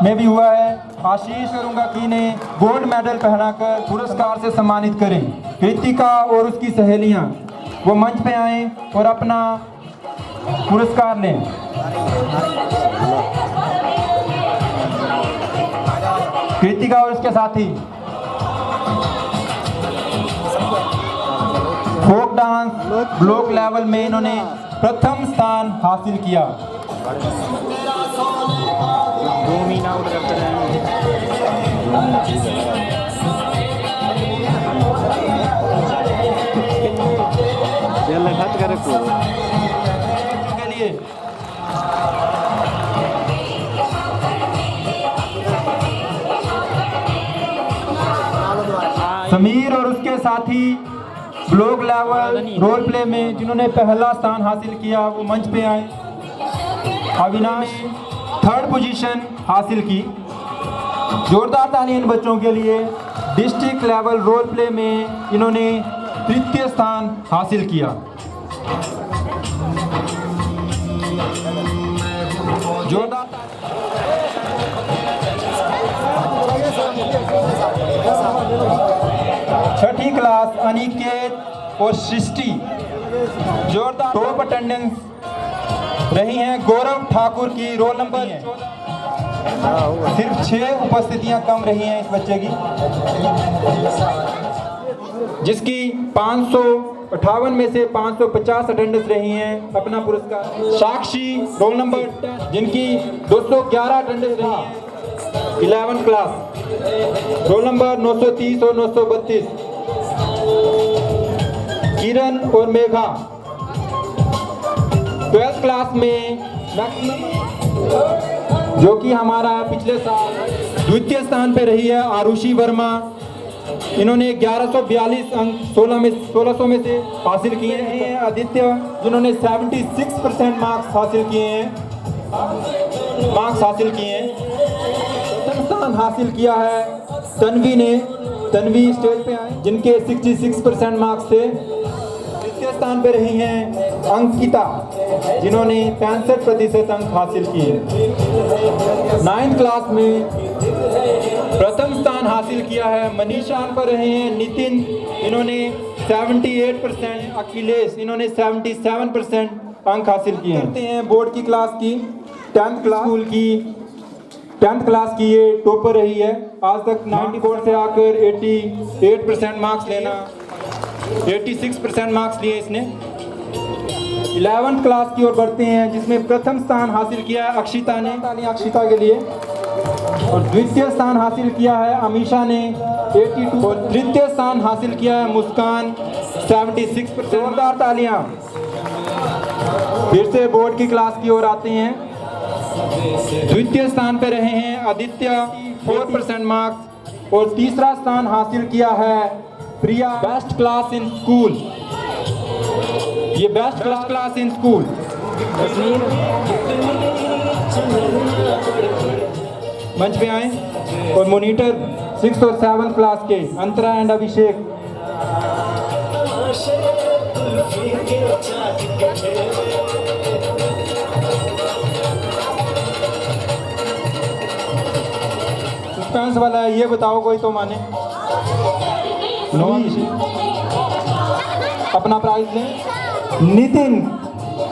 में भी हुआ है। आशीष करूंगा कि इन्हें गोल्ड मेडल पहनाकर पुरस्कार से सम्मानित करें। कृतिका और उसकी सहेलियां वो मंच पे आएं और अपना पुरस्कार लें। कृतिका और उसके साथी फोक डांस ब्लॉक लेवल में इन्होंने प्रथम स्थान हासिल किया। के लिए समीर और उसके साथी ब्लॉक लेवल रोल प्ले में जिन्होंने पहला स्थान हासिल किया वो मंच पे आए। अविनाश 3rd पोजीशन हासिल की। जोरदार तालियां इन बच्चों के लिए। डिस्ट्रिक्ट लेवल रोल प्ले में इन्होंने 3य स्थान हासिल किया। जोरदार क्लास अनिकेत और सृष्टि। जोरदार टॉप अटेंडेंस रही हैं गौरव ठाकुर की, रोल नंबर है। सिर्फ 6 उपस्थितियां कम रही हैं इस बच्चे की, जिसकी 558 में से 550 अटेंडेंस रही हैं। अपना पुरस्कार साक्षी रोल नंबर 10, जिनकी 211 अटेंडेंस रही है, 11 क्लास, रोल नंबर 930 और 932। किरण और मेघा 12th क्लास में जो कि हमारा पिछले साल द्वितीय स्थान पे रही है आरुषि वर्मा। इन्होंने 1142 अंक 1600 में से हासिल किए हैं। आदित्य जिन्होंने 76% मार्क्स हासिल किए हैं। प्रथम स्थान हासिल किया है तन्वी स्टेज पे आए, जिनके 66% मार्क्स थे। द्वितीय स्थान पे रही हैं अंकिता, जिन्होंने 65% अंक हासिल किए। 9th क्लास में प्रथम स्थान हासिल किया है मनीषा पर रहे हैं नितिन, इन्होंने 78%। अखिलेश इन्होंने 77% अंक हासिल किए करते हैं। बोर्ड की क्लास की 10th क्लास की ये टॉपर रही है। आज तक 94 से आकर 88% मार्क्स लेना, 86% मार्क्स लिए इसने। 11th क्लास की ओर बढ़ते हैं, जिसमें प्रथम स्थान हासिल किया है अक्षिता ने, अक्षिता के लिए। और द्वितीय स्थान हासिल किया है अमीशा ने 82, और तृतीय स्थान हासिल किया है मुस्कान 76%। जोरदार तालियां। फिर से बोर्ड की क्लास की ओर आते हैं। द्वितीय स्थान पे रहे हैं आदित्य 4% मार्क्स, और तीसरा स्थान हासिल किया है प्रिया, बेस्ट क्लास इन स्कूल। ये बेस्ट क्लास इन स्कूल। मंच पे आए। और मॉनिटर 6th और 7th क्लास के अंतरा एंड अभिषेक। सस्पेंस वाला है, ये बताओ कोई तो माने। अपना प्राइज लें।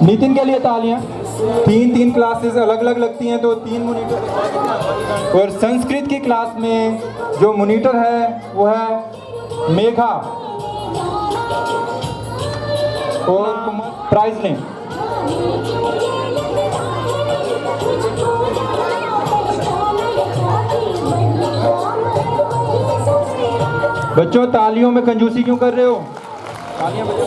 नितिन के लिए तालियां। 3 क्लासेस अलग अलग लगती हैं, तो 3 मॉनिटर। और संस्कृत की क्लास में जो मॉनिटर है वो है मेघा, और प्राइज लें। बच्चों तालियों में कंजूसी क्यों कर रहे हो? तालियां बजाओ।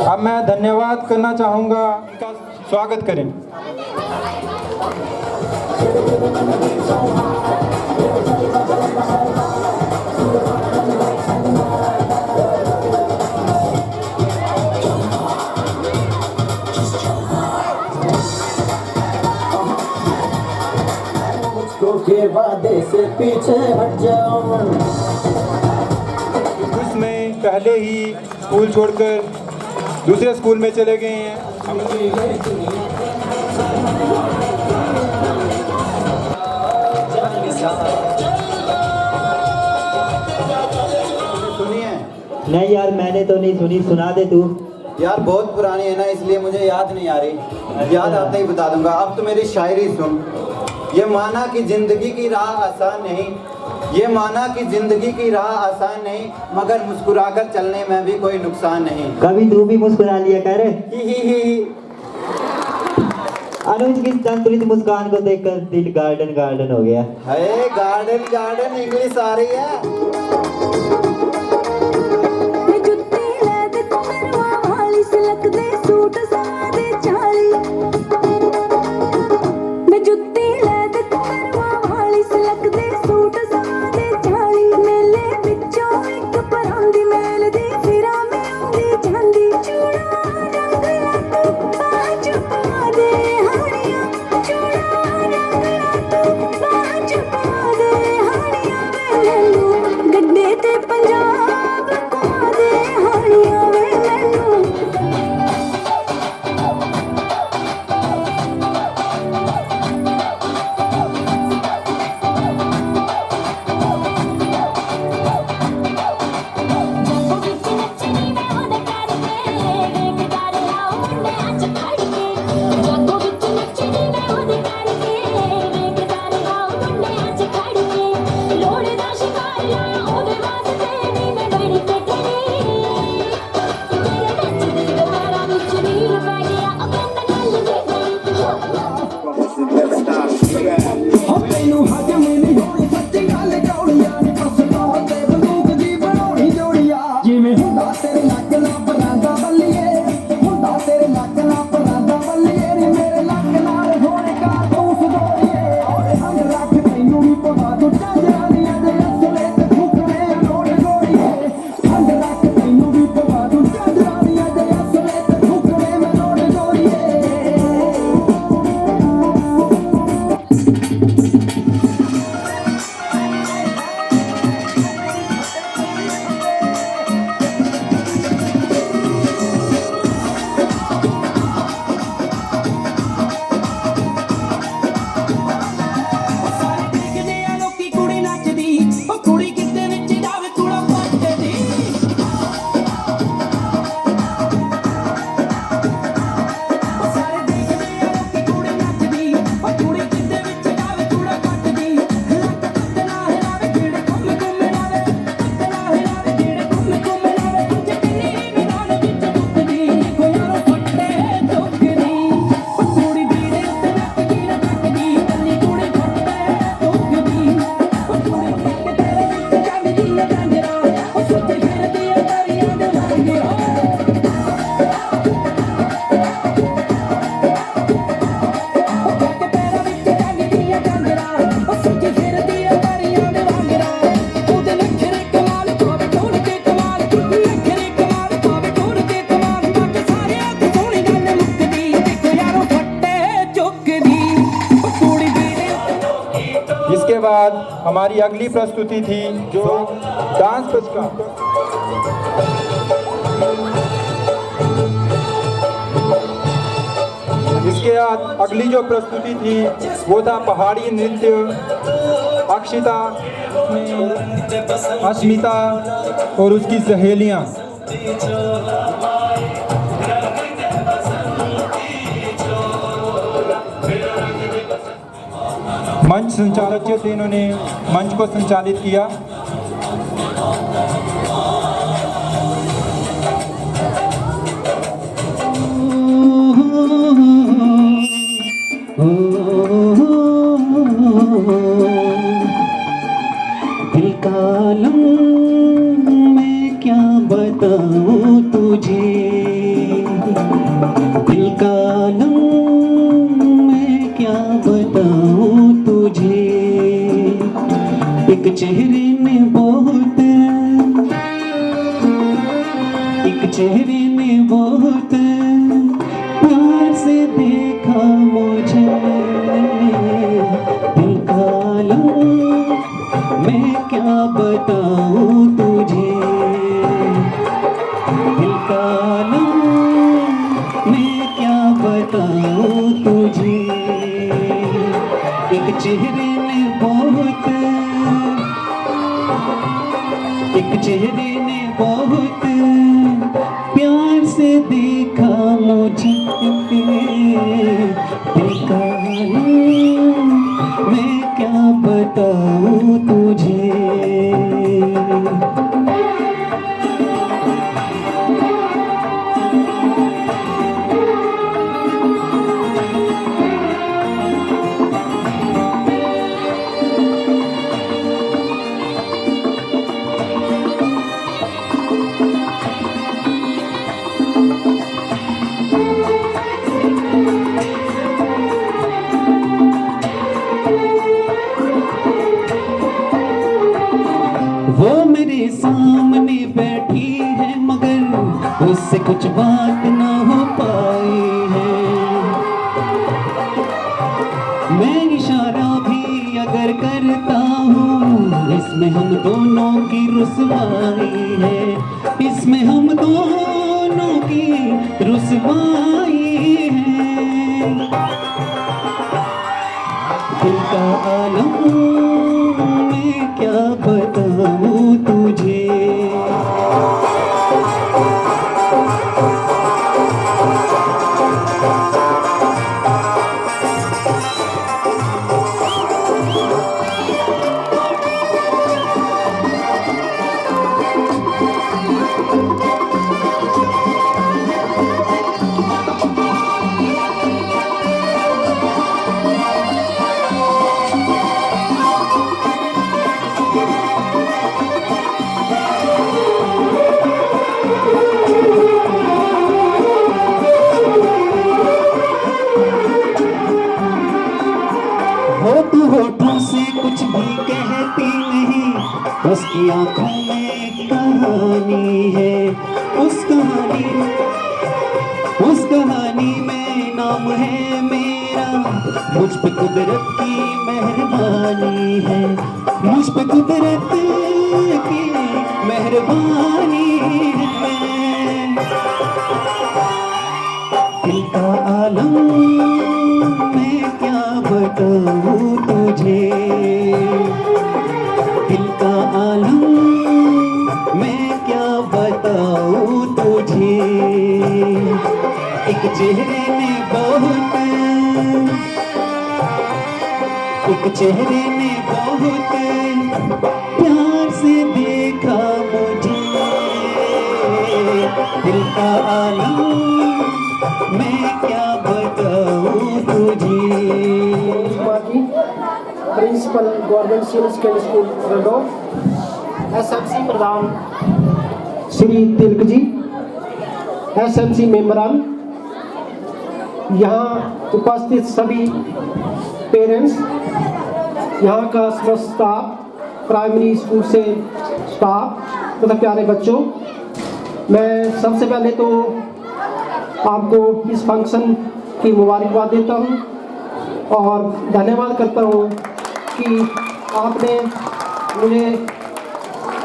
अब मैं धन्यवाद करना चाहूँगा, इनका स्वागत करें। के वादे से पीछे हट जाओ। उसमें पहले ही स्कूल छोड़कर दूसरे स्कूल में चले गए हैं। सुनिए नहीं यार, मैंने तो नहीं सुनी, सुना दे तू। यार बहुत पुरानी है ना, इसलिए मुझे याद नहीं आ रही। याद आते ही बता दूंगा। अब तो मेरी शायरी सुन। ये माना कि जिंदगी की राह आसान नहीं, ये माना कि जिंदगी की राह आसान नहीं, मगर मुस्कुराकर चलने में भी कोई नुकसान नहीं। कभी तू भी मुस्कुरा लिया कर। ही। अनुज की संतुलित मुस्कान को देखकर दिल गार्डन हो गया। है गार्डन इंग्लिश आ रही है। गड्ढे ते पंजाब इसके बाद हमारी अगली प्रस्तुति थी जो डांस का। इसके बाद अगली जो प्रस्तुति थी वो था पहाड़ी नृत्य। अक्षिता, अस्मिता और उसकी सहेलियां। मंच संचालकों से इन्होंने मंच को संचालित किया। दिल का आलम मैं क्या बताऊं तुझे, दिल का आलम मैं क्या बताऊं तुझे। एक चेहरे ने बहुत, एक चेहरे ने बहुत प्यार से देखा मुझे। दिल का आलम मैं क्या बताऊं तुझे, दिल का आलम मैं क्या बताऊं तुझे। एक चेहरे ने बहुत, एक चेहरे ने बहुत प्यार से देखा मुझे। दिल का आलम मैं क्या बताऊं तुझे। वो मेरे सामने बैठी है मगर उससे कुछ बात ना हो पाई है। मैं इशारा भी अगर करता हूँ इसमें हम दोनों की रुसवाई है, इसमें हम दोनों की रुसवाई है। दिल का आलम मैं क्या बताऊं तुझे। होठों से कुछ भी कहती नहीं, उसकी आंखों में एक कहानी है। उस कहानी में नाम है मेरा, मुझ पे कुदरत की मेहरबानी है, मुझ पे कुदरत की मेहरबानी है। दिल का आलम मैं क्या बताऊं तुझे, दिल का आलम मैं क्या बताऊं तुझे। एक चेहरे ने बहुत, एक चेहरे ने बहुत प्यार से देखा मुझे। दिल का आलम मैं क्या बताऊं तुझे। Principal government senior secondary school Rando, SMC प्रधान श्री तिलक जी, एसएमसी मेंबरान, यहाँ उपस्थित सभी पेरेंट्स, यहाँ का समस्त स्टाफ, प्राइमरी स्कूल से स्टाफ तथा प्यारे बच्चों, मैं सबसे पहले तो आपको इस फंक्शन की मुबारकबाद देता हूँ और धन्यवाद करता हूँ कि आपने मुझे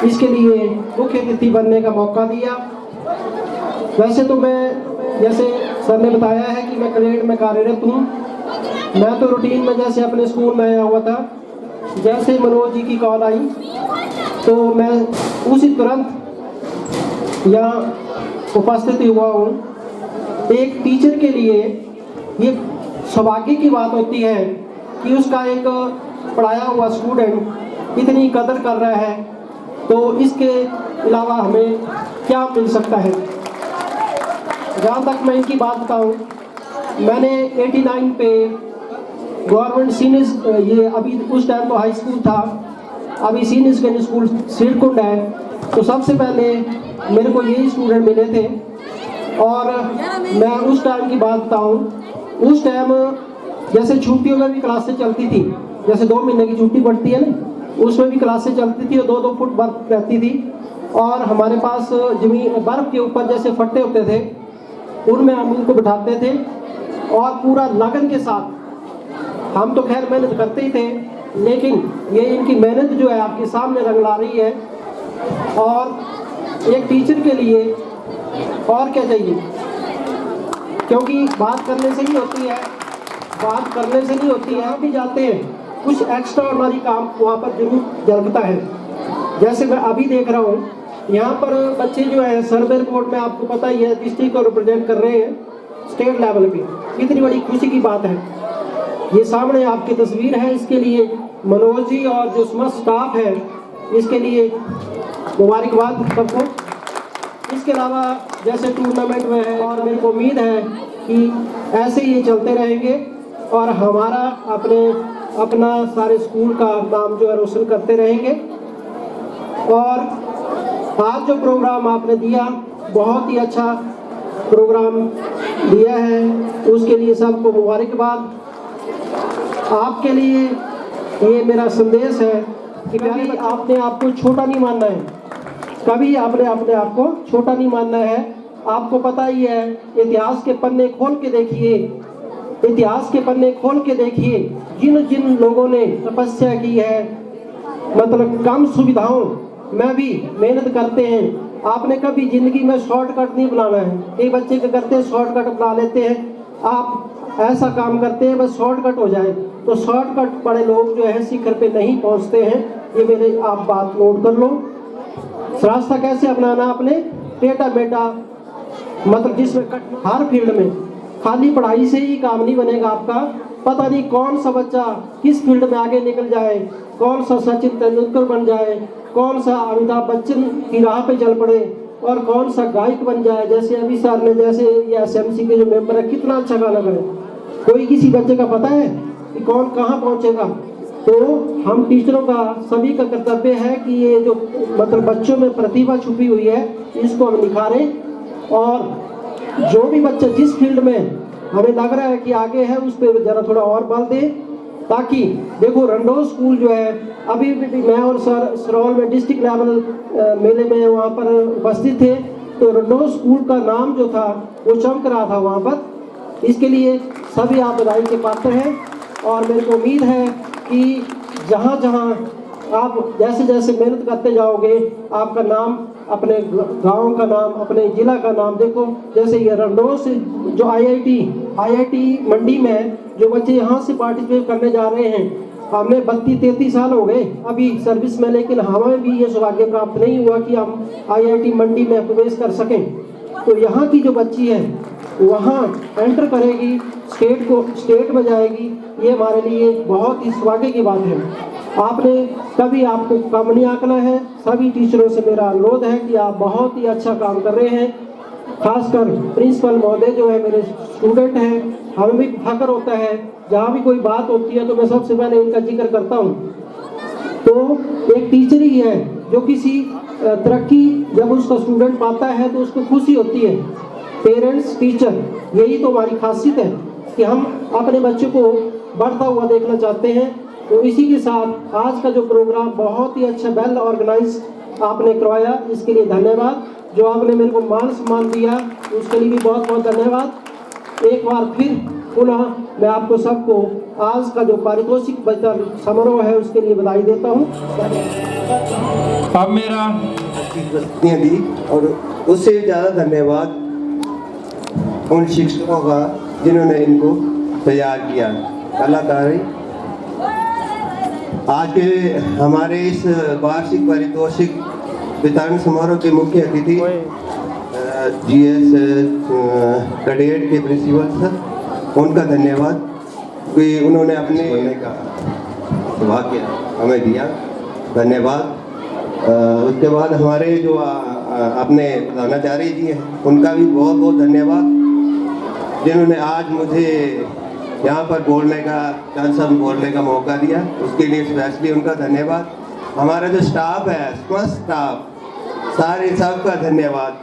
इसके लिए मुख्य अतिथि बनने का मौका दिया। वैसे तो मैं, जैसे सर ने बताया है कि मैं कलेक्ट में कार्यरत हूँ। मैं तो रूटीन में जैसे अपने स्कूल में आया हुआ था, जैसे मनोज जी की कॉल आई तो मैं उसी तुरंत यहाँ उपस्थित हुआ हूँ। एक टीचर के लिए ये सौभाग्य की बात होती है कि उसका एक पढ़ाया हुआ स्टूडेंट इतनी कदर कर रहा है, तो इसके अलावा हमें क्या मिल सकता है। जहाँ तक मैं इनकी बात बताऊँ, मैंने 89 पे गवर्नमेंट सीनियर, ये अभी उस टाइम तो हाई स्कूल था, अभी सीनियर सेकेंडरी स्कूल सिरकुंड है, तो सबसे पहले मेरे को यही स्टूडेंट मिले थे। और मैं उस टाइम की बात बताऊँ, उस टाइम जैसे छुट्टियों में भी क्लासें चलती थी, जैसे 2 महीने की छुट्टी पड़ती है ना, उसमें भी क्लासें चलती थी और 2-2 फुट बर्फ रहती थी। और हमारे पास जमीन बर्फ़ के ऊपर जैसे फट्टे होते थे, उनमें हम उनको बिठाते थे और पूरा लगन के साथ, हम तो खैर मेहनत करते ही थे, लेकिन ये इनकी मेहनत जो है आपके सामने रंग ला रही है। और एक टीचर के लिए और क्या चाहिए, क्योंकि बात करने से नहीं होती है, बात करने से नहीं होती है। आप भी जाते हैं, कुछ एक्स्ट्रा ऑर्डिनरी काम वहाँ पर जरूर झलकता है। जैसे मैं अभी देख रहा हूँ, यहाँ पर बच्चे जो है सर्वे रिपोर्ट में, आपको पता ही है, डिस्ट्रिक्ट को रिप्रेजेंट कर रहे हैं स्टेट लेवल पे। कितनी बड़ी खुशी की बात है। ये सामने आपकी तस्वीर है, इसके लिए मनोज जी और जो समस्त स्टाफ है, इसके लिए मुबारकबाद सबको। इसके अलावा जैसे टूर्नामेंट में है, और मेरे को उम्मीद है कि ऐसे ही ये चलते रहेंगे और हमारा अपना सारे स्कूल का नाम जो है रोशन करते रहेंगे। और आज जो प्रोग्राम आपने दिया, बहुत ही अच्छा प्रोग्राम दिया है, उसके लिए सबको मुबारकबाद। आपके लिए ये मेरा संदेश है कि कभी आपने आपको छोटा नहीं मानना है, कभी आपने अपने आप को छोटा नहीं मानना है। आपको पता ही है, इतिहास के पन्ने खोल के देखिए, इतिहास के पन्ने खोल के देखिए, जिन जिन लोगों ने तपस्या की है, मतलब कम सुविधाओं में भी मेहनत करते हैं। आपने कभी जिंदगी में शॉर्टकट नहीं बनाना है। कई बच्चे क्या करते हैं, शॉर्टकट अपना लेते हैं। आप ऐसा काम करते हैं बस शॉर्टकट हो जाए, तो शॉर्टकट बड़े लोग जो है शिखर पे नहीं पहुंचते हैं। ये मेरे आप बात नोट कर लो। रास्ता कैसे अपनाना आपने, टेढ़ा मेढ़ा, मतलब जिसमें हर फील्ड में खाली पढ़ाई से ही काम नहीं बनेगा आपका। पता नहीं कौन सा बच्चा किस फील्ड में आगे निकल जाए, कौन सा सचिन तेंदुलकर बन जाए, कौन सा अमिताभ बच्चन की राह पे चल पड़े, और कौन सा गायक बन जाए। जैसे अभी सर ने, जैसे ये एसएमसी के जो मेंबर है, कितना अच्छा गाना गाए। कोई किसी बच्चे का पता है कि कौन कहाँ पहुँचेगा। तो हम टीचरों का, सभी का कर्तव्य है कि ये जो मतलब बच्चों में प्रतिभा छुपी हुई है, इसको हम निखारें। और जो भी बच्चा जिस फील्ड में हमें लग रहा है कि आगे है, उस पर ज़रा थोड़ा और बल दें, ताकि देखो रंडोज स्कूल जो है, अभी भी मैं और सर सरोल में डिस्ट्रिक्ट लेवल मेले में वहाँ पर उपस्थित थे, तो रंडोज स्कूल का नाम जो था वो चमक रहा था वहाँ पर। इसके लिए सभी आप बधाई के पात्र हैं। और मेरे को उम्मीद है कि जहाँ जहाँ आप जैसे जैसे मेहनत करते जाओगे, आपका नाम, अपने गांव का नाम, अपने ज़िला का नाम, देखो जैसे ये रंडोज से जो आईआईटी मंडी में जो बच्चे यहाँ से पार्टिसिपेट करने जा रहे हैं, हमें 32-33 साल हो गए अभी सर्विस में, लेकिन हमें भी ये सौभाग्य प्राप्त नहीं हुआ कि हम आईआईटी मंडी में प्रवेश कर सकें। तो यहाँ की जो बच्ची है वहाँ एंटर करेगी, स्टेट में जाएगी, ये हमारे लिए बहुत ही सौभाग्य की बात है। आपने कभी आपको कम नहीं आंकना है। सभी टीचरों से मेरा अनुरोध है कि आप बहुत ही अच्छा काम कर रहे हैं। खासकर प्रिंसिपल महोदय जो है मेरे स्टूडेंट हैं, हमें भी फख्र होता है, जहाँ भी कोई बात होती है तो मैं सबसे पहले इनका जिक्र करता हूँ। तो एक टीचर ही है जो किसी तरक्की जब उसका स्टूडेंट पाता है तो उसको खुशी होती है। पेरेंट्स, टीचर, यही तो हमारी खासियत है कि हम अपने बच्चों को बढ़ता हुआ देखना चाहते हैं। तो इसी के साथ आज का जो प्रोग्राम बहुत ही अच्छा वेल ऑर्गेनाइज आपने करवाया, इसके लिए धन्यवाद। जो आपने मेरे को मान सम्मान दिया, उसके लिए भी बहुत बहुत धन्यवाद। एक बार फिर पुनः मैं आपको सबको आज का जो पारितोषिक वितरण समारोह है उसके लिए बधाई देता हूँ। अब मेरा प्रस्तुतियाँ दी और उससे ज़्यादा धन्यवाद उन शिक्षकों का जिन्होंने इनको तैयार किया। कलाकारी आज के हमारे इस वार्षिक पारितोषिक वितरण समारोह के मुख्य अतिथि GS कैडेट के प्रिंसिपल सर, उनका धन्यवाद कि उन्होंने अपने का सौभाग्य हमें दिया। धन्यवाद। उसके बाद हमारे जो अपने प्रधानाचार्य जी हैं उनका भी बहुत बहुत धन्यवाद, जिन्होंने आज मुझे यहाँ पर बोलने का चंद शब्द बोलने का मौका दिया, उसके लिए स्पेशली उनका धन्यवाद। हमारा जो स्टाफ है, समस्त स्टाफ, सारे सबका धन्यवाद।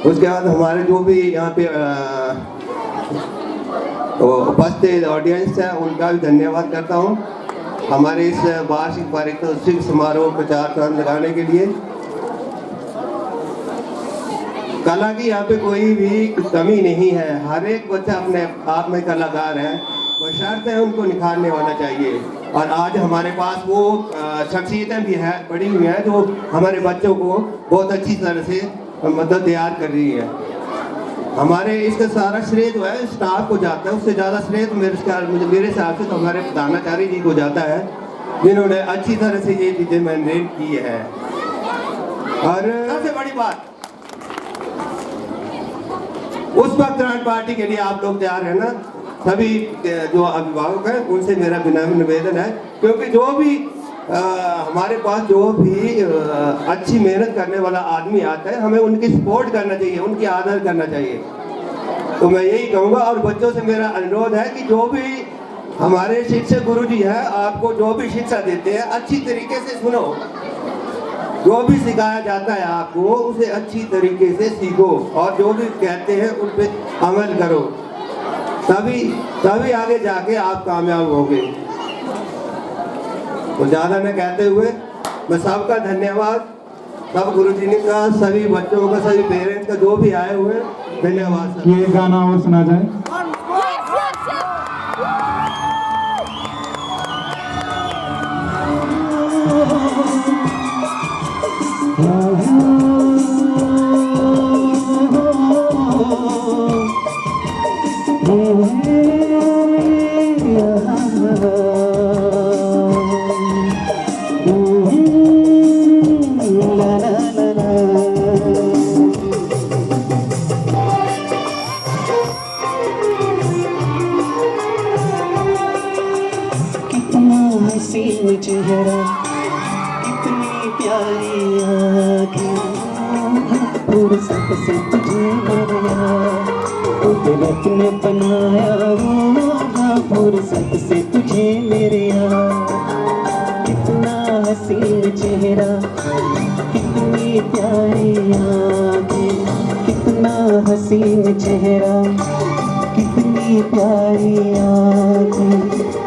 उसके बाद हमारे जो भी यहाँ पे उपस्थित ऑडियंस है उनका भी धन्यवाद करता हूँ हमारे इस वार्षिक पारितोषिक समारोह प्रचार कान लगाने के लिए। कला की यहाँ पे कोई भी कमी नहीं है, हर एक बच्चा अपने आप में कलाकार है, बशर्ते उनको निखारने वाला चाहिए। और आज हमारे पास वो शख्सियतें भी है बड़ी हुई हैं जो हमारे बच्चों को बहुत अच्छी तरह से मदद तैयार कर रही है। हमारे इसका सारा श्रेय जो है स्टाफ को जाता है, उससे ज़्यादा श्रेय तो मेरे हिसाब से तो हमारे प्रधानाचार्य जी को जाता है, जिन्होंने अच्छी तरह से ये चीज़ें मैनेज की है। और सबसे बड़ी बात, उस वक्त पार्टी के लिए आप लोग तैयार है ना, सभी जो अभिभावक हैं उनसे मेरा विनम्र निवेदन है, क्योंकि जो भी हमारे पास जो भी अच्छी मेहनत करने वाला आदमी आता है, हमें उनकी सपोर्ट करना चाहिए, उनकी आदर करना चाहिए। तो मैं यही कहूँगा और बच्चों से मेरा अनुरोध है कि जो भी हमारे शिक्षक गुरुजी हैं, आपको जो भी शिक्षा देते हैं अच्छी तरीके से सुनो, जो भी सिखाया जाता है आपको उसे अच्छी तरीके से सीखो और जो भी कहते हैं उन पर अमल करो, तभी आगे जाके आप कामयाब होंगे। तो ज़्यादा न कहते हुए मैं सबका धन्यवाद, सब गुरुजी का, सभी बच्चों का, सभी पेरेंट्स का, जो भी आए हुए धन्यवाद। ये गाना और सुना जाए। हसीन चेहरा, कितनी प्यारी आँखें, फुर्सत से तुझे बनाया, कुदरत ने बनाया होगा, फुर्सत से तुझे मेरे यार। कितना हसीन चेहरा, कितनी प्यारी आँखें, कितना हसीन चेहरा, कितनी प्यारी आँखें,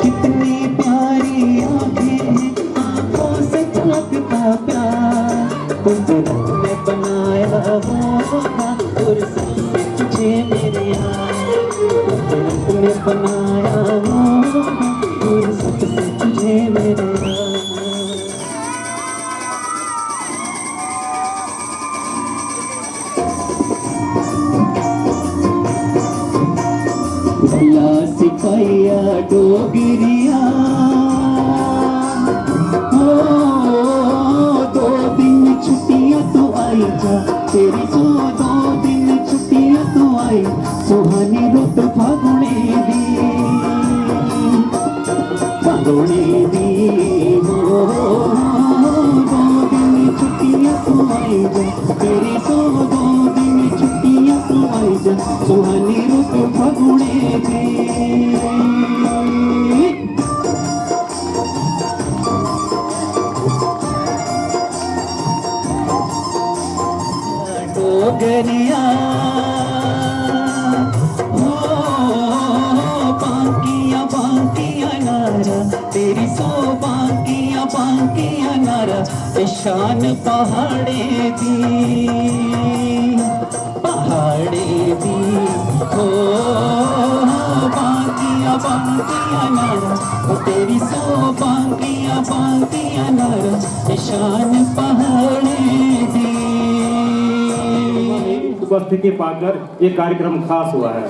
कितनी प्यारी आँखें, आँखों से झलकता प्यार, कुदरत ने बनाया होगा, फुर्सत से तुझे मेरे यार। कुदरत ने बनाया होगा, फुर्सत से तुझे मेरे यार। भला सिपाहिया डोगरिया, हो 2 दिन छुट्टियां तो आई जा तेरी, 2 दिन छुट्टियां तो आई, सुहानी रुत फागुने दी, फागुने दी हो 2 दिन छुट्टियां तो आई जा तेरी, 2 दिन छुट्टियां तो आई जा, सुहानी रुत फागुने दी। डोगरिया हो बांकिया बांकिया नारा तेरी, 100 बांकिया बांकिया नारा, शान पहाड़े दी, पहाड़े दी हो बांकिया नारा ओ तेरी सो बांकिया नारा शान पहाड़े दी। उपस्थिति पाकर ये कार्यक्रम खास हुआ है।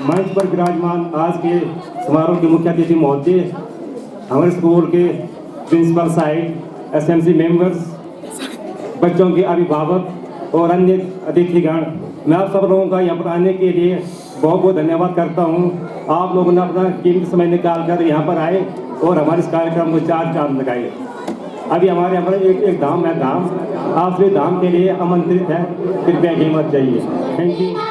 मंच पर विराजमान आज के समारोह के मुख्य अतिथि महोदय, हमारे स्कूल के प्रिंसिपल साहिब, SMC मेंबर्स, बच्चों के अभिभावक और अन्य अतिथिगण, मैं आप सब लोगों का यहाँ पर आने के लिए बहुत बहुत धन्यवाद करता हूँ। आप लोगों ने अपना कीमती समय निकाल कर यहाँ पर आए और हमारे इस कार्यक्रम को चार चांद लगाए। अभी हमारे यहाँ पर एक धाम है, धाम आप सभी धाम के लिए आमंत्रित है, कृपया हिम्मत चाहिए। Thank you.